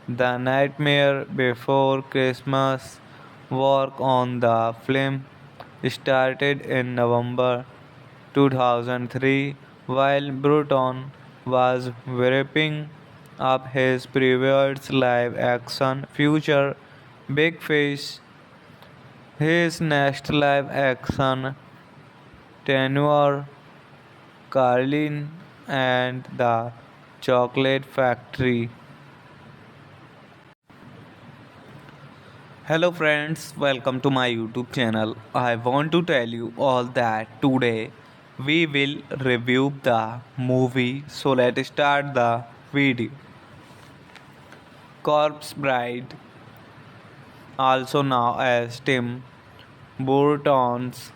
S1: The Nightmare Before Christmas work on the film started in November 2003 while Bruton was wrapping up his previous live action feature Big Fish. His next live action tenure Carlin and the Chocolate Factory. Hello friends, welcome to my YouTube channel. I want to tell you all that today we will review the movie. So let's start the video. Corpse Bride, also known as Tim Burton's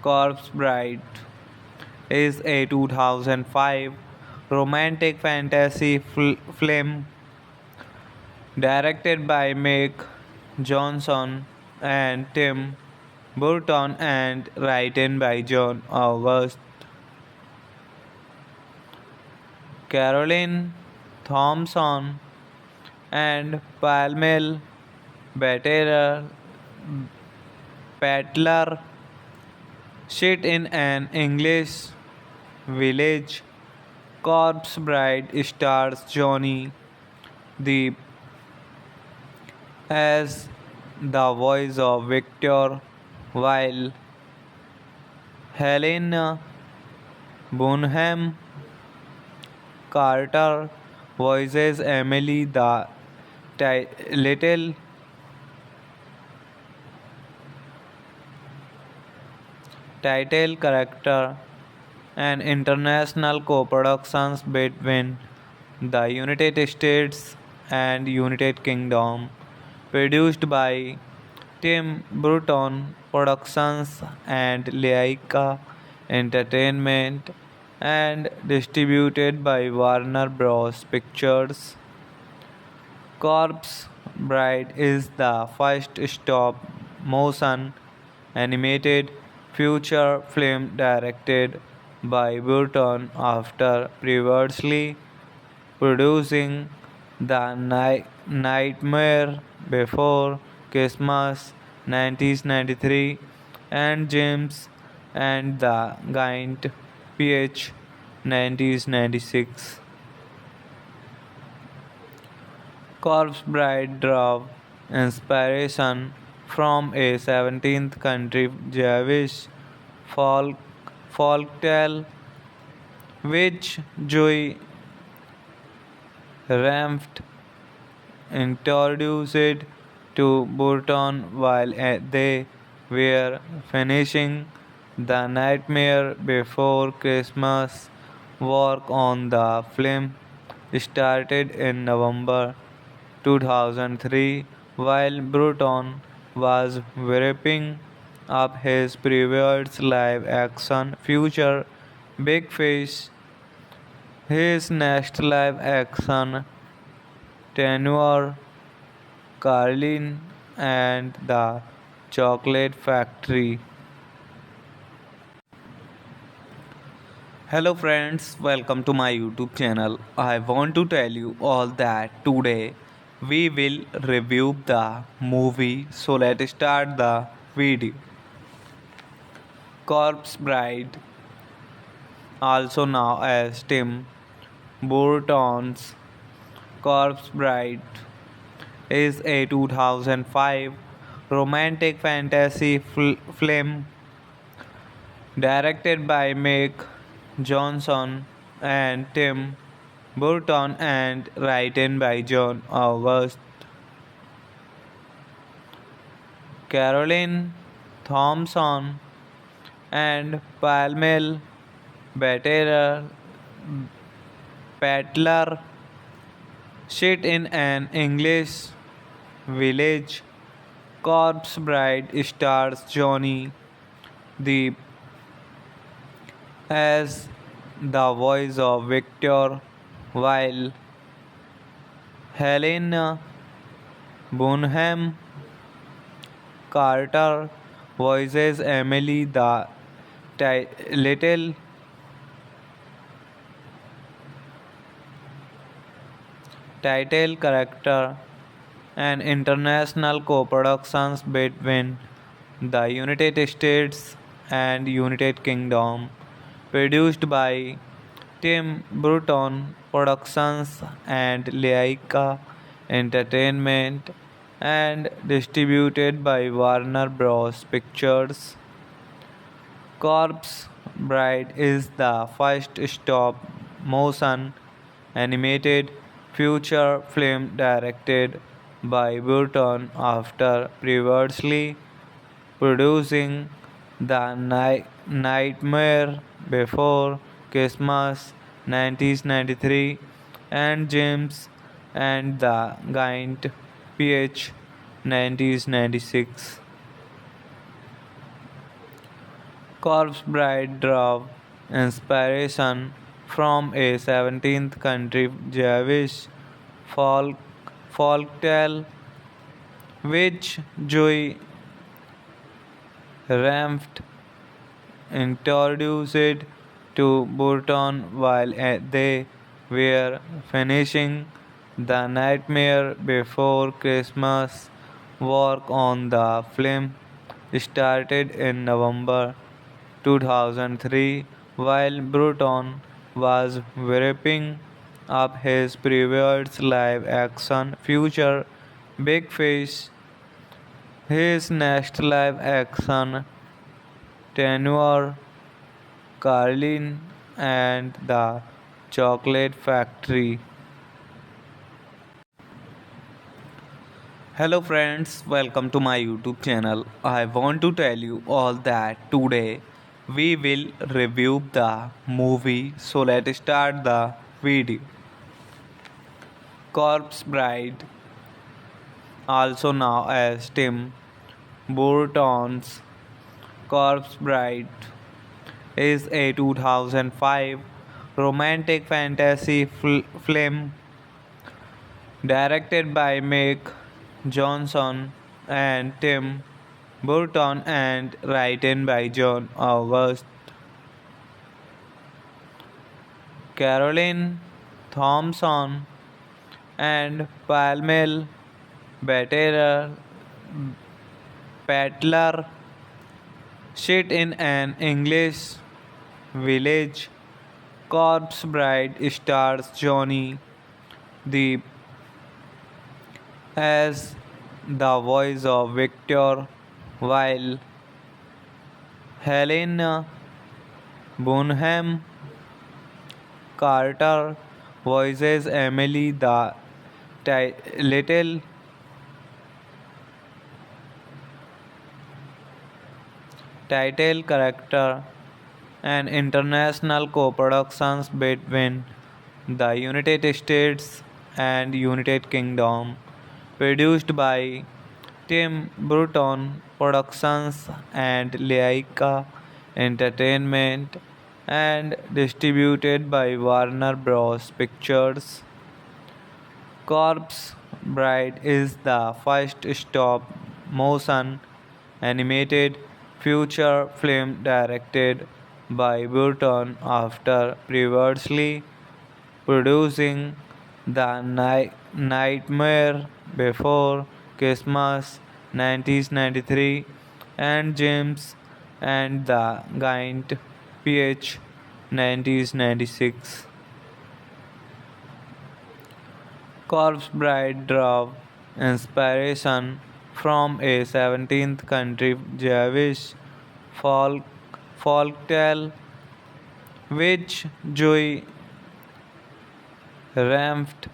S1: Corpse Bride, is a 2005 romantic fantasy film directed by Meg Johnson and Tim Burton and written by John August, Caroline Thompson, and Palmel Battler. Set in an English village, Corpse Bride stars Johnny Depp as the voice of Victor, while Helena Bonham Carter voices Emily, the little title character. An international co-productions between the United States and United Kingdom, produced by Tim Burton Productions and Laika Entertainment, and distributed by Warner Bros. Pictures. Corpse Bride is the first stop motion animated feature film directed by Burton after previously producing The Nightmare Before Christmas 1993 and James and the Giant Peach 1996. Corpse Bride draw inspiration from a 17th century Jewish folk folktale which Joy Ramft introduced to Burton while they were finishing The Nightmare Before Christmas. Work on the film started in November 2003 while Bruton was wrapping up his previous live action feature Big Fish. His next live action tenure Carlin and the Chocolate Factory. Hello friends, welcome to my YouTube channel. I want to tell you all that today we will review the movie. So let's start the video. Corpse Bride, also known as Tim Burton's Corpse Bride, is a 2005 romantic fantasy film directed by Meg Johnson and Tim Burton and written by John August, Caroline Thompson, and Palmel Battler. Set in an English village, Corpse Bride stars Johnny Depp as the voice of Victor, while Helena Bonham Carter voices Emily, the little title character and international co-productions between the United States and United Kingdom, produced by Tim Burton Productions and Laika Entertainment, and distributed by Warner Bros. Pictures. Corpse Bride is the first stop motion animated feature film directed by Burton after previously producing The Nightmare Before Christmas 1993 and James and the Giant Peach 1996. Corpse Bride drew inspiration from a 17th century Jewish folk folktale which Joy Ramft introduced to Burton while they were finishing The Nightmare Before Christmas. Work on the film started in November 2003 while Burton was wrapping up his previous live action feature Big Fish. His next live action tenure Carlin and the Chocolate Factory. Hello friends, welcome to my YouTube channel. I want to tell you all that today we will review the movie. So let's start the video. Corpse Bride, also known as Tim Burton's Corpse Bride, is a 2005 romantic fantasy film directed by Meg Johnson and Tim Burton and written by John August, Caroline Thompson, and Palmel Battler. Set in an English village, Corpse Bride stars Johnny Depp as the voice of Victor, while Helena Bonham Carter voices Emily, the little title character, and international co-productions between the United States and United Kingdom, produced by Tim Burton Productions and Laika Entertainment, and distributed by Warner Bros. Pictures. Corpse Bride is the first stop motion animated feature film directed by Burton after previously producing The Nightmare Before Christmas 1993 and James and the Giant Peach 1996. Corpse Bride drew inspiration from a 17th century Jewish folktale which Joy Ramft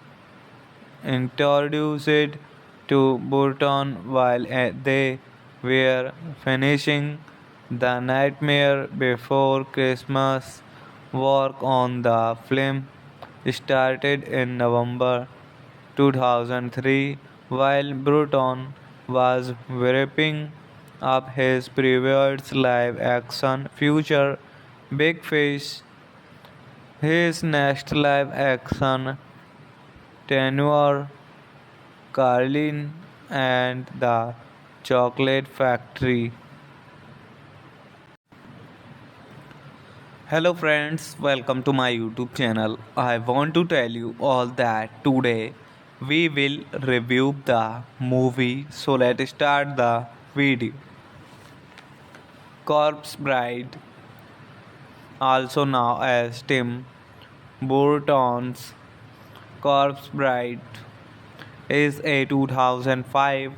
S1: introduced to Burton while they were finishing The Nightmare Before Christmas. Work on the film started in November 2003 while Burton was wrapping up his previous live action feature Big Fish. His next live action tenure Carlin and the Chocolate Factory. Hello friends, welcome to my YouTube channel. I want to tell you all that today we will review the movie. So let's start the video. Corpse Bride, also known as Tim Burton's Corpse Bride, is a 2005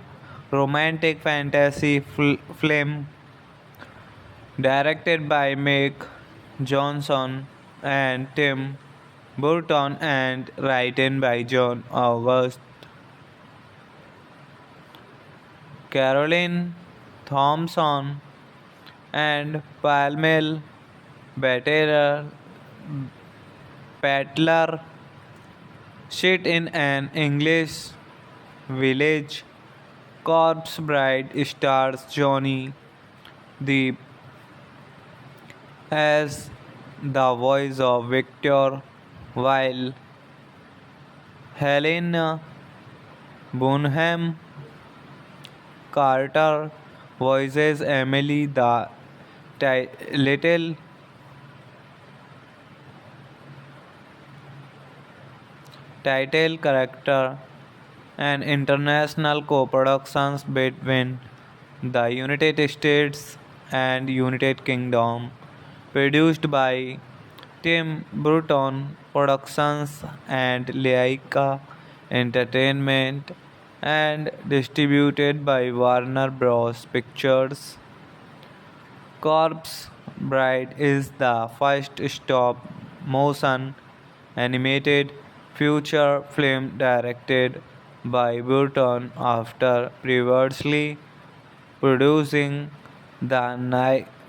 S1: romantic fantasy film directed by Meg Johnson and Tim Burton and written by John August, Caroline Thompson, and Palmel Battler. Set in an English village, Corpse Bride stars Johnny Depp as the voice of Victor, while Helena Bonham Carter voices Emily, the little title character. And international co-productions between the United States and United Kingdom, produced by Tim Burton Productions and Laika Entertainment, and distributed by Warner Bros. Pictures. Corpse Bride is the first stop motion animated feature film directed by Burton after previously producing The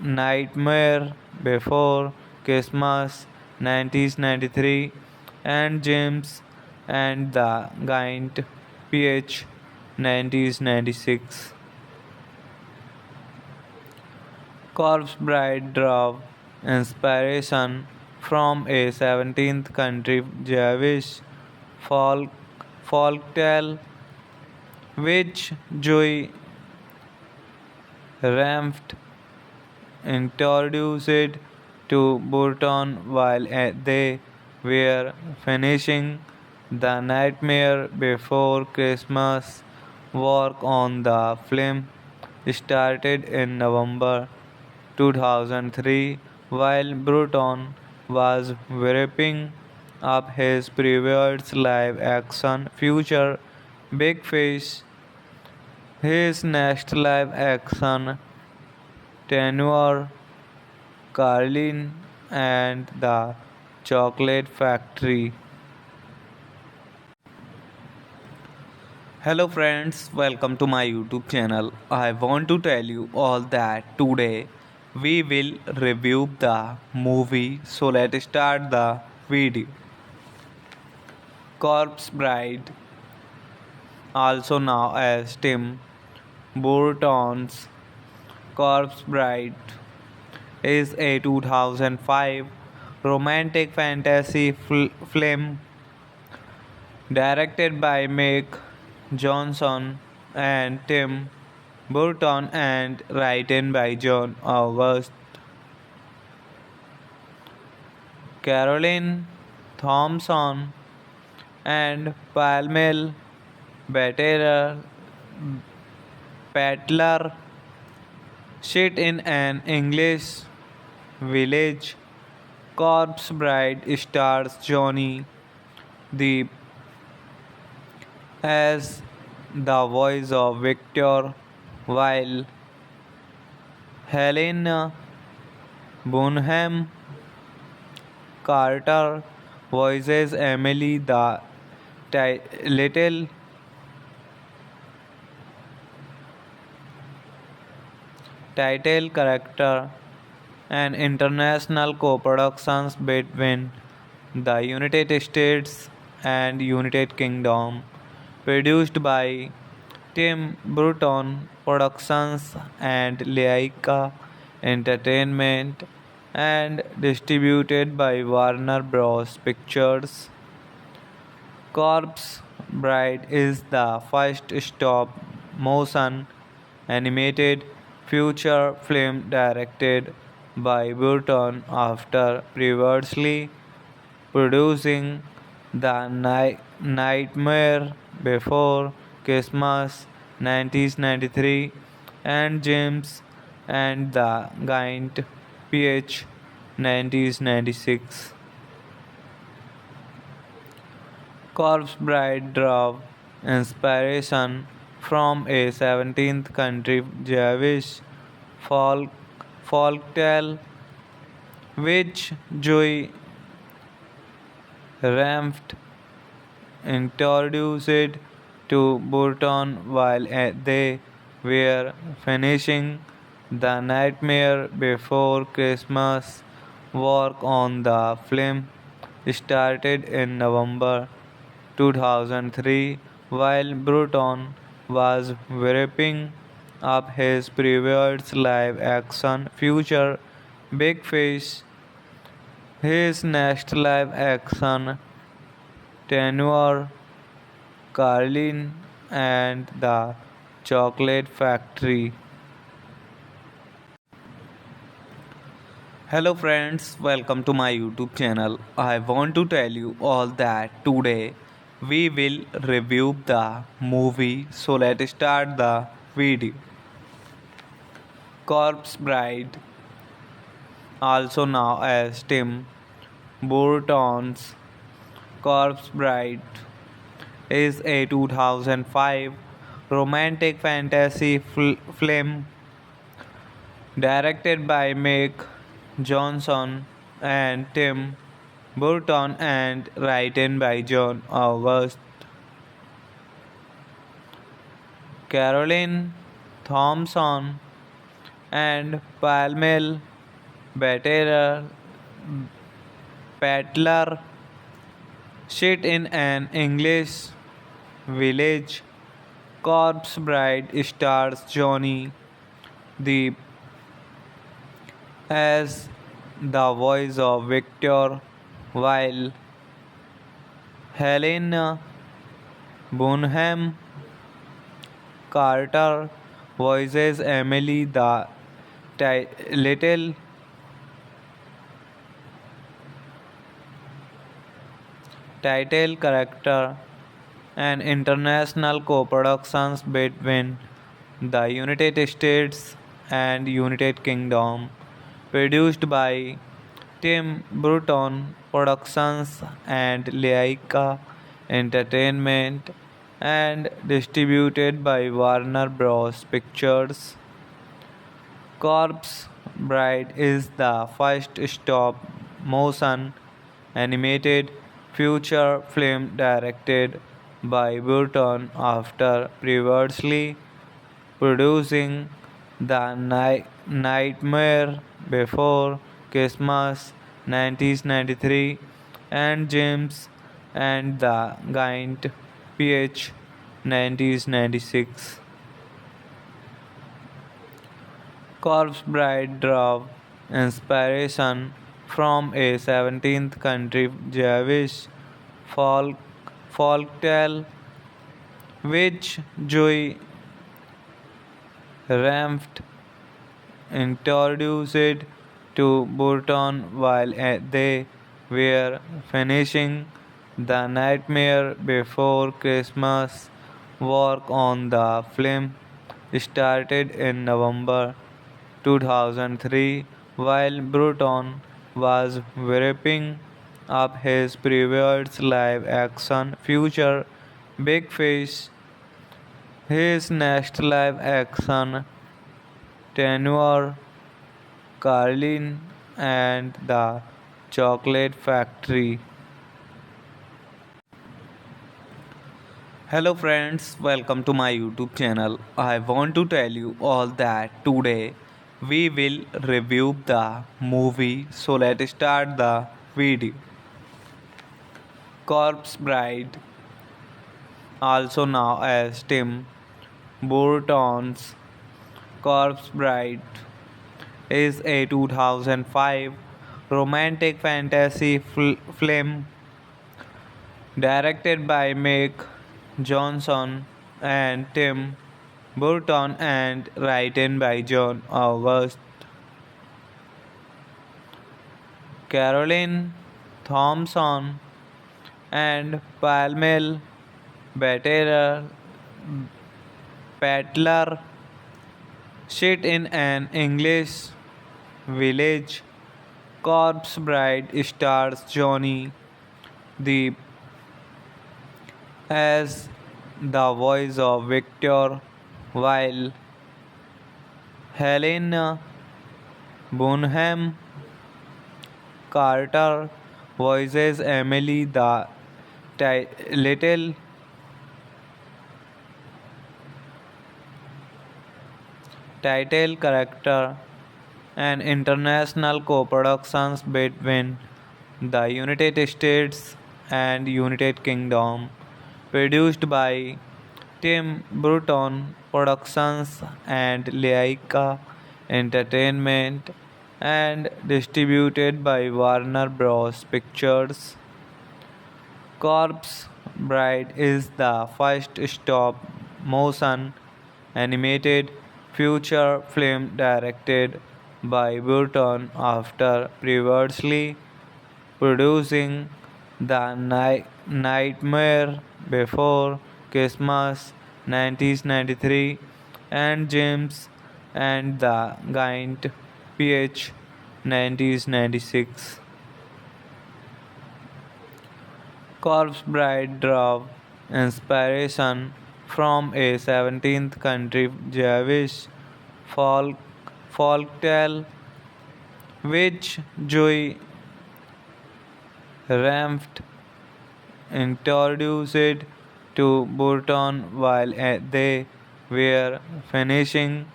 S1: Nightmare Before Christmas 1993 and James and the Giant Peach 1996. Corpse Bride drew inspiration from a 17th century Jewish folk folktale which Joy Ramft introduced to Burton while they were finishing The Nightmare Before Christmas. Work on the film started in November 2003 while Burton was wrapping up his previous live action feature Big Fish. His next live action tenure Carlin and the Chocolate Factory. Hello friends, welcome to my YouTube channel. I want to tell you all that today we will review the movie. So let's start the video. Corpse Bride, also known as Tim Burton's Corpse Bride, is a 2005 romantic fantasy film directed by Meg Johnson and Tim Burton and written by John August, Caroline Thompson, and Palmel Battler. Set in an English village, Corpse Bride stars Johnny Depp as the voice of Victor, while Helena Bonham Carter voices Emily, the little title character. And international co-productions between the United States and United Kingdom, produced by Tim Burton Productions and Laika Entertainment, and distributed by Warner Bros. Pictures. Corpse Bride is the first stop motion animated feature film directed by Burton after previously producing The Nightmare Before Christmas 1993, and James and the Giant Peach 1996. Corpse Bride draw inspiration from a 17th century Jewish folk folktale which Joy Ramft introduced to Burton while they were finishing The Nightmare Before Christmas. Work on the film started in November 2003 while Burton was wrapping up his previous live action feature Big Fish. His next live action tenure Carlin and the Chocolate Factory. Hello friends, welcome to my YouTube channel. I want to tell you all that today we will review the movie. So let's start the video. Corpse Bride, also known as Tim Burton's Corpse Bride, is a 2005 romantic fantasy film directed by Meg Johnson and Tim Burton and written by John August, Caroline Thompson, and Palmel Battler. Set in an English village, Corpse Bride stars Johnny Depp as the voice of Victor, while Helena Bonham Carter voices Emily, the little title character. An international co-productions between the United States and United Kingdom, produced by Tim Burton Productions and Laika Entertainment, and distributed by Warner Bros. Pictures. Corpse Bride is the first stop motion animated feature film directed by Burton after previously producing The Nightmare Before Christmas 1993 and James and the Giant Peach 1996. Corpse Bride draw inspiration from a 17th century Jewish folk folktale which Joy Ramft introduced to Burton while they were finishing The Nightmare Before Christmas. Work on the film started in November 2003 while Burton was wrapping up his previous live action feature Big Fish. His next live action tenure Carlin and the Chocolate Factory. Hello friends, welcome to my YouTube channel. I want to tell you all that today we will review the movie. So let's start the video. Corpse Bride, also known as Tim Burton's Corpse Bride, is a 2005 romantic fantasy film directed by Meg Johnson and Tim Burton and written by John August, Caroline Thompson, and Palmel Baterer Pattler sit in an English village. Corpse Bride stars Johnny Depp as the voice of Victor, while Helena Bonham Carter voices Emily, the little title character. And international co-productions between the United States and United Kingdom, produced by Tim Burton Productions and Laika Entertainment, and distributed by Warner Bros. Pictures. Corpse Bride is the first stop motion animated feature film directed by Burton after previously producing The Nightmare Before Christmas 1993 and James and the Giant Peach 1996. Corpse Bride drew inspiration from a 17th century Jewish folk folktale which Joy Ramft introduced to Burton while they were finishing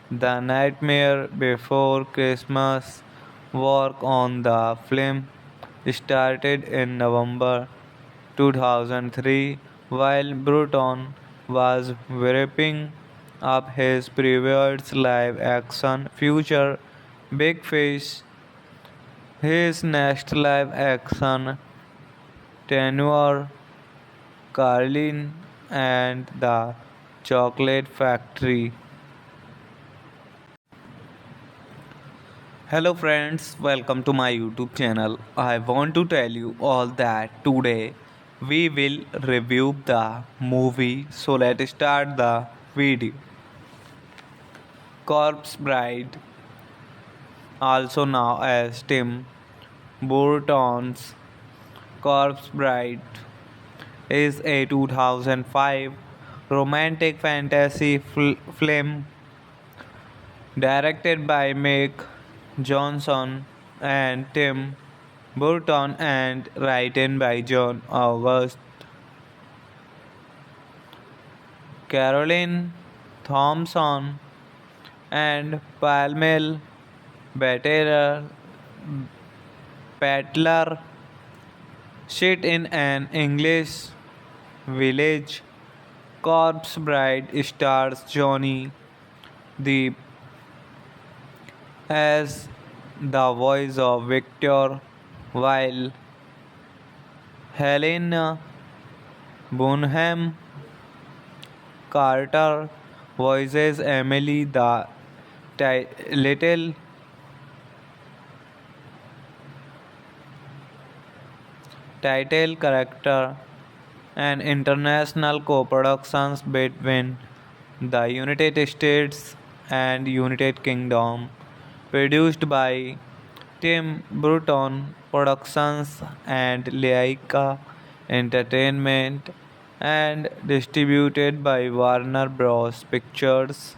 S1: The Nightmare Before Christmas. Work on the film started in November 2003 while Burton was wrapping up his previous live action feature Big Fish. His next live action tenure Carlin and the Chocolate Factory. Hello friends, welcome to my YouTube channel. I want to tell you all that today we will review the movie. So let's start the video. Corpse Bride, also known as Tim Burton's Corpse Bride, is a 2005 romantic fantasy film directed by Meg Johnson and Tim Burton and written by John August, Caroline Thompson, and Palmel Batterer Pattler. Set in an English village, Corpse Bride stars Johnny Depp as the voice of Victor, while Helena Bonham Carter voices Emily, the little title character. And international co-productions between the United States and United Kingdom, produced by Tim Burton Productions and Laika Entertainment, and distributed by Warner Bros. Pictures.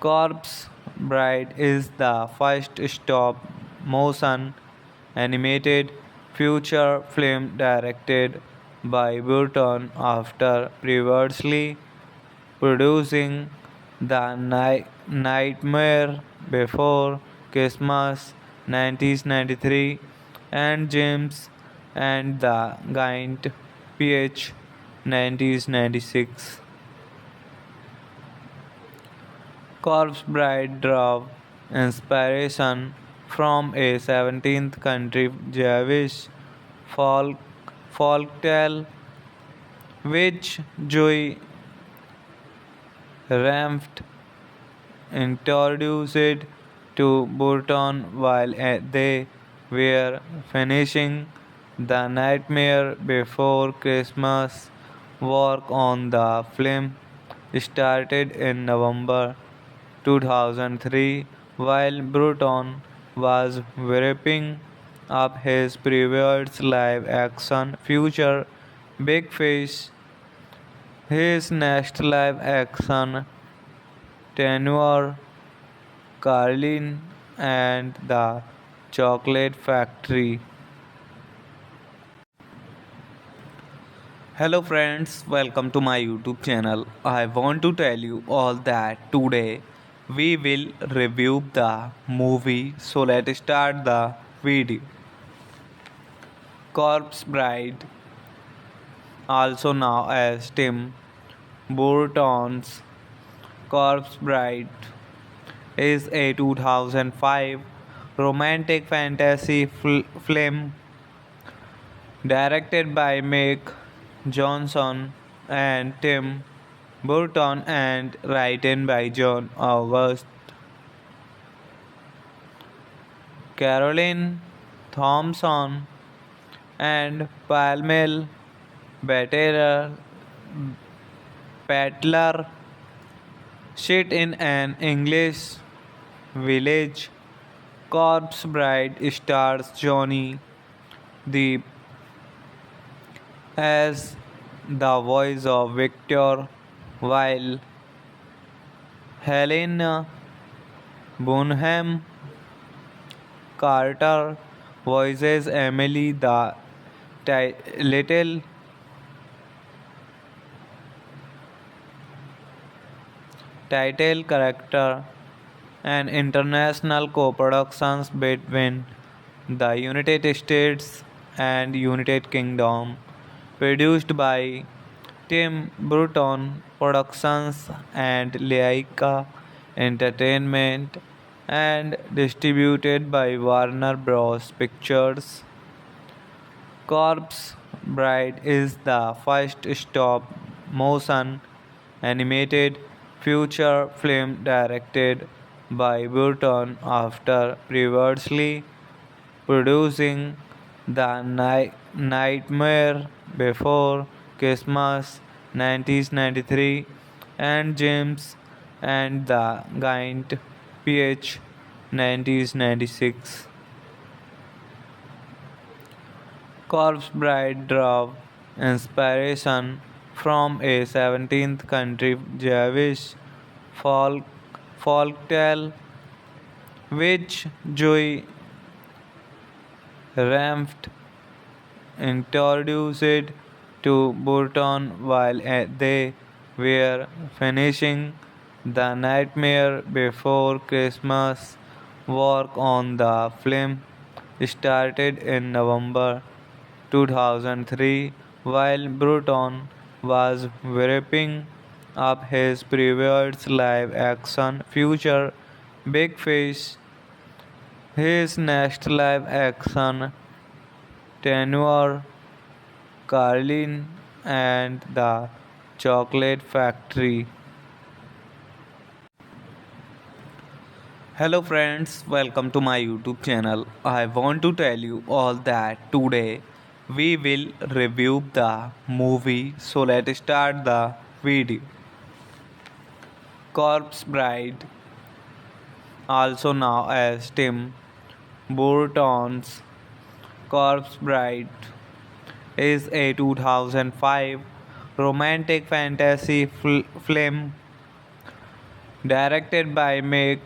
S1: Corpse Bride is the first stop motion animated feature film directed by Burton after previously producing The Nightmare Before Christmas 1993 and James and the Giant Peach 1996. Corpse Bride drew inspiration from a 17th century Jewish folktale which Joy Ramft introduced to Burton while they were finishing The Nightmare Before Christmas work on the film started in November 2003 while Bruton was wrapping up his previous live action feature Big Fish. His next live action tenure Carlin and the Chocolate Factory. Hello friends, welcome to my YouTube channel. I want to tell you all that today we will review the movie. So let's start the video. Corpse Bride, also known as Tim Burton's Corpse Bride, is a 2005 romantic fantasy film directed by Mick Johnson and Tim Burton and written by John August, Caroline Thompson, and Palmel Battler. Set in an English village, Corpse Bride stars Johnny Depp as the voice of Victor, while Helena Bonham Carter voices Emily, the little title character. And international co-productions between the United States and United Kingdom, produced by Tim Burton Productions and Laika Entertainment, and distributed by Warner Bros. Pictures. Corpse Bride is the first stop motion animated feature film directed by Burton after previously producing The Nightmare Before Christmas 1993 and James and the Giant Peach 1996. Corpse Bride drew inspiration from a 17th century Jewish folk folktale which Joy Ramft introduced to Burton while they were finishing The Nightmare Before Christmas. Work on the film started in November 2003 while Bruton was wrapping up his previous live action feature Big Fish. His next live action tenure Carlin and the Chocolate Factory. Hello friends, welcome to my YouTube channel. I want to tell you all that today we will review the movie. So let's start the video. Corpse Bride, also known as Tim Burton's Corpse Bride, is a 2005 romantic fantasy film directed by Mick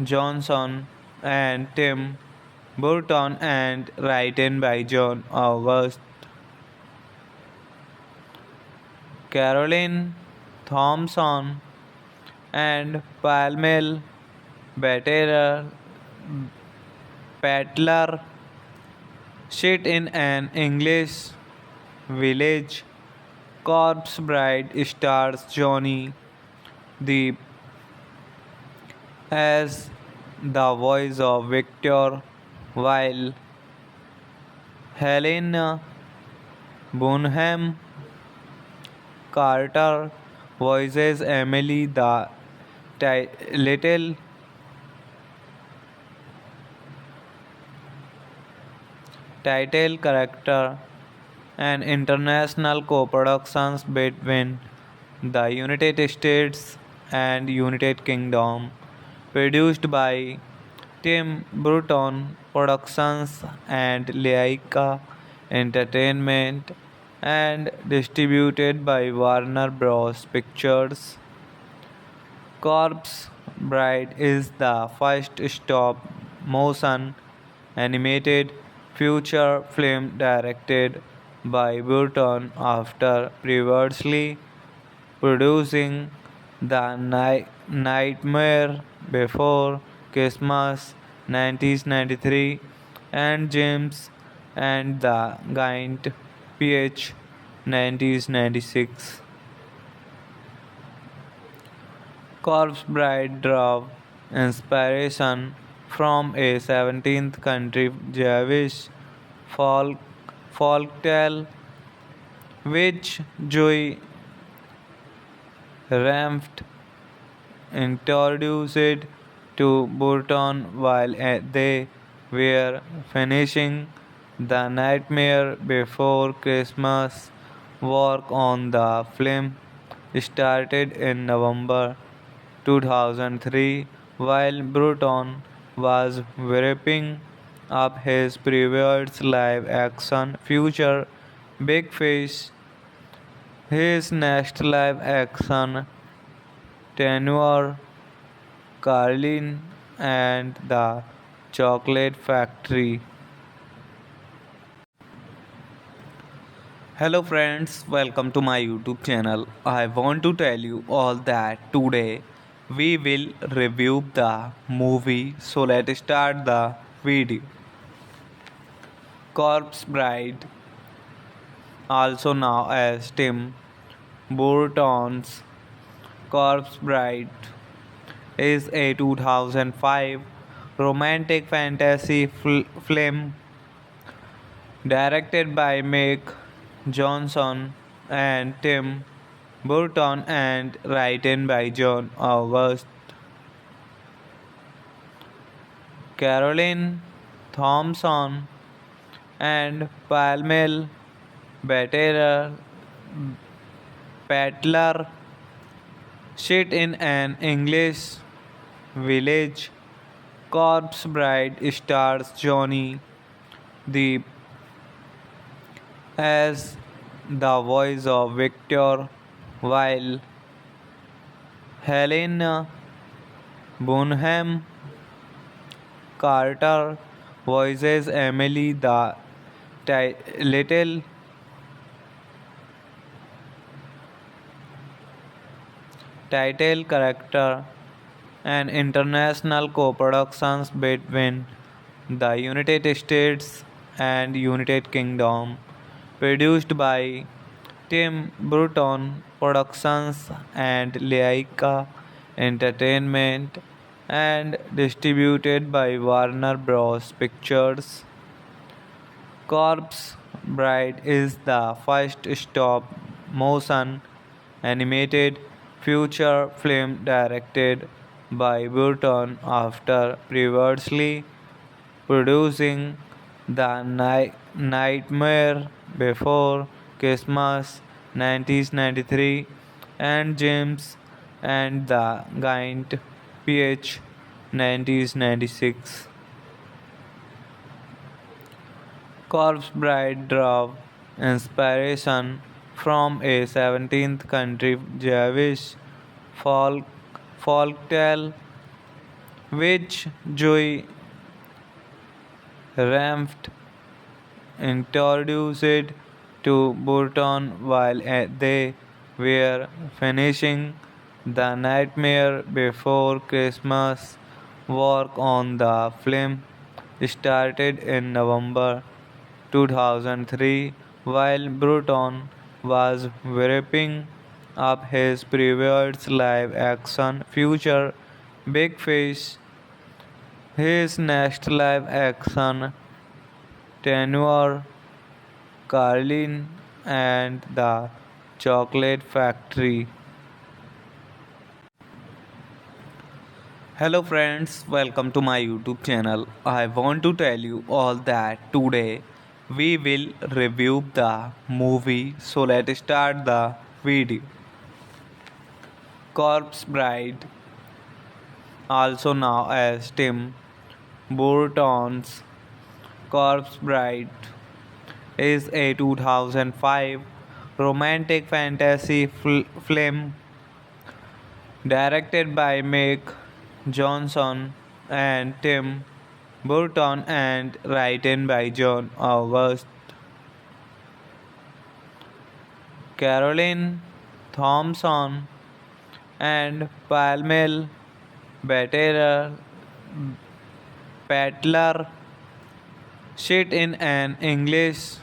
S1: Johnson and Tim Burton and written by John August, Caroline Thompson, and Palmel Battler. Set in an English village, Corpse Bride stars Johnny Depp as the voice of Victor, while Helena Bonham Carter voices Emily, the little title character, and international co-productions between the United States and United Kingdom, produced by Tim Burton Productions and Laika Entertainment, and distributed by Warner Bros. Pictures. Corpse Bride is the first stop motion animated feature film directed by Burton after previously producing The Nightmare Before Christmas 1993 and James and the Giant Peach 1996. Corpse Bride drew inspiration from a 17th century Jewish folk folktale which Joy Ramft introduced to Burton while they were finishing The Nightmare Before Christmas. Work on the film started in November 2003 while Burton was wrapping up his previous live action feature Big Fish. His next live action tenure Carlin and the Chocolate Factory. Hello friends, welcome to my YouTube channel. I want to tell you all that today we will review the movie. So let's start the video. Corpse Bride, also known as Tim Burton's Corpse Bride, is a 2005 romantic fantasy film directed by Meg Johnson and Tim Burton and written by John August, Caroline Thompson, and Palmel Battler. Set in an English village, Corpse Bride stars Johnny Depp as the voice of Victor, while Helena Bonham Carter voices Emily, the little title character. And international co-productions between the United States and United Kingdom, produced by Tim Burton Productions and Laika Entertainment, and distributed by Warner Bros. Pictures. Corpse Bride is the first stop motion animated feature film directed by Burton after previously producing The Nightmare Before Christmas 1993 and James and the Giant Peach 1996. Corpse Bride drew inspiration from a 17th century Jewish folk folktale which Joy Ramft introduced to Burton while they were finishing The Nightmare Before Christmas. Work on the film started in November 2003 while Burton was wrapping up his previous live action feature Big Fish. His next live action tenure Carlin and the Chocolate Factory. Hello friends, welcome to my YouTube channel. I want to tell you all that today we will review the movie. So let's start the video. Corpse Bride, also known as Tim Burton's Corpse Bride, is a 2005 romantic fantasy film directed by Meg Johnson and Tim Burton and written by John August, Caroline Thompson, and Palmel Battler. Set in an English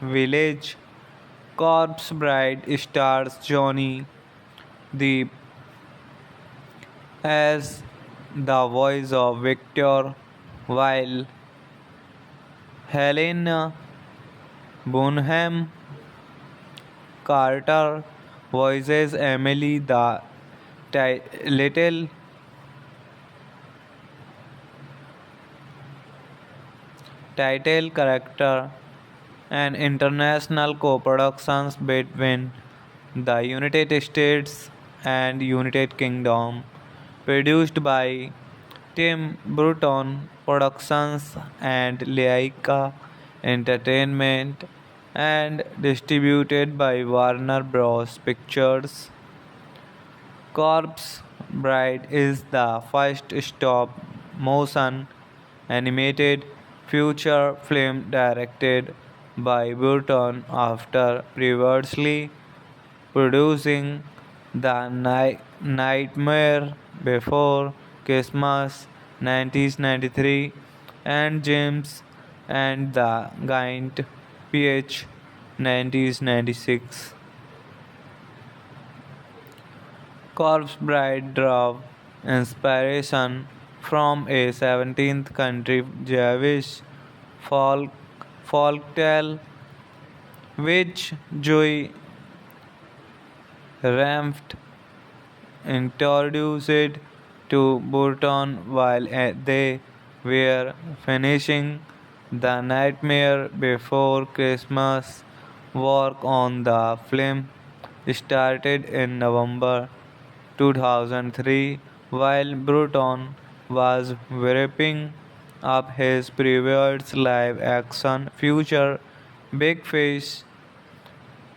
S1: village, Corpse Bride stars Johnny Depp as the voice of Victor, while Helena Bonham Carter voices Emily, the little title character. An international co-productions between the United States and United Kingdom, produced by Tim Burton Productions and Laika Entertainment, and distributed by Warner Bros. Pictures. Corpse Bride is the first stop motion animated feature film directed by Burton after previously producing The Nightmare Before Christmas 1993 and James and the Giant Peach 1996. Corpse Bride drew inspiration from a 17th century Jewish folk folktale which Joy Ramft introduced to Burton while they were finishing The Nightmare Before Christmas. Work on the film started in November 2003 while Burton was wrapping up his previous live action feature Big Fish.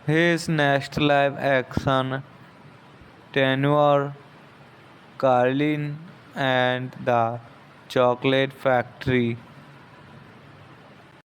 S1: His next live action tenure Carlin and the Chocolate Factory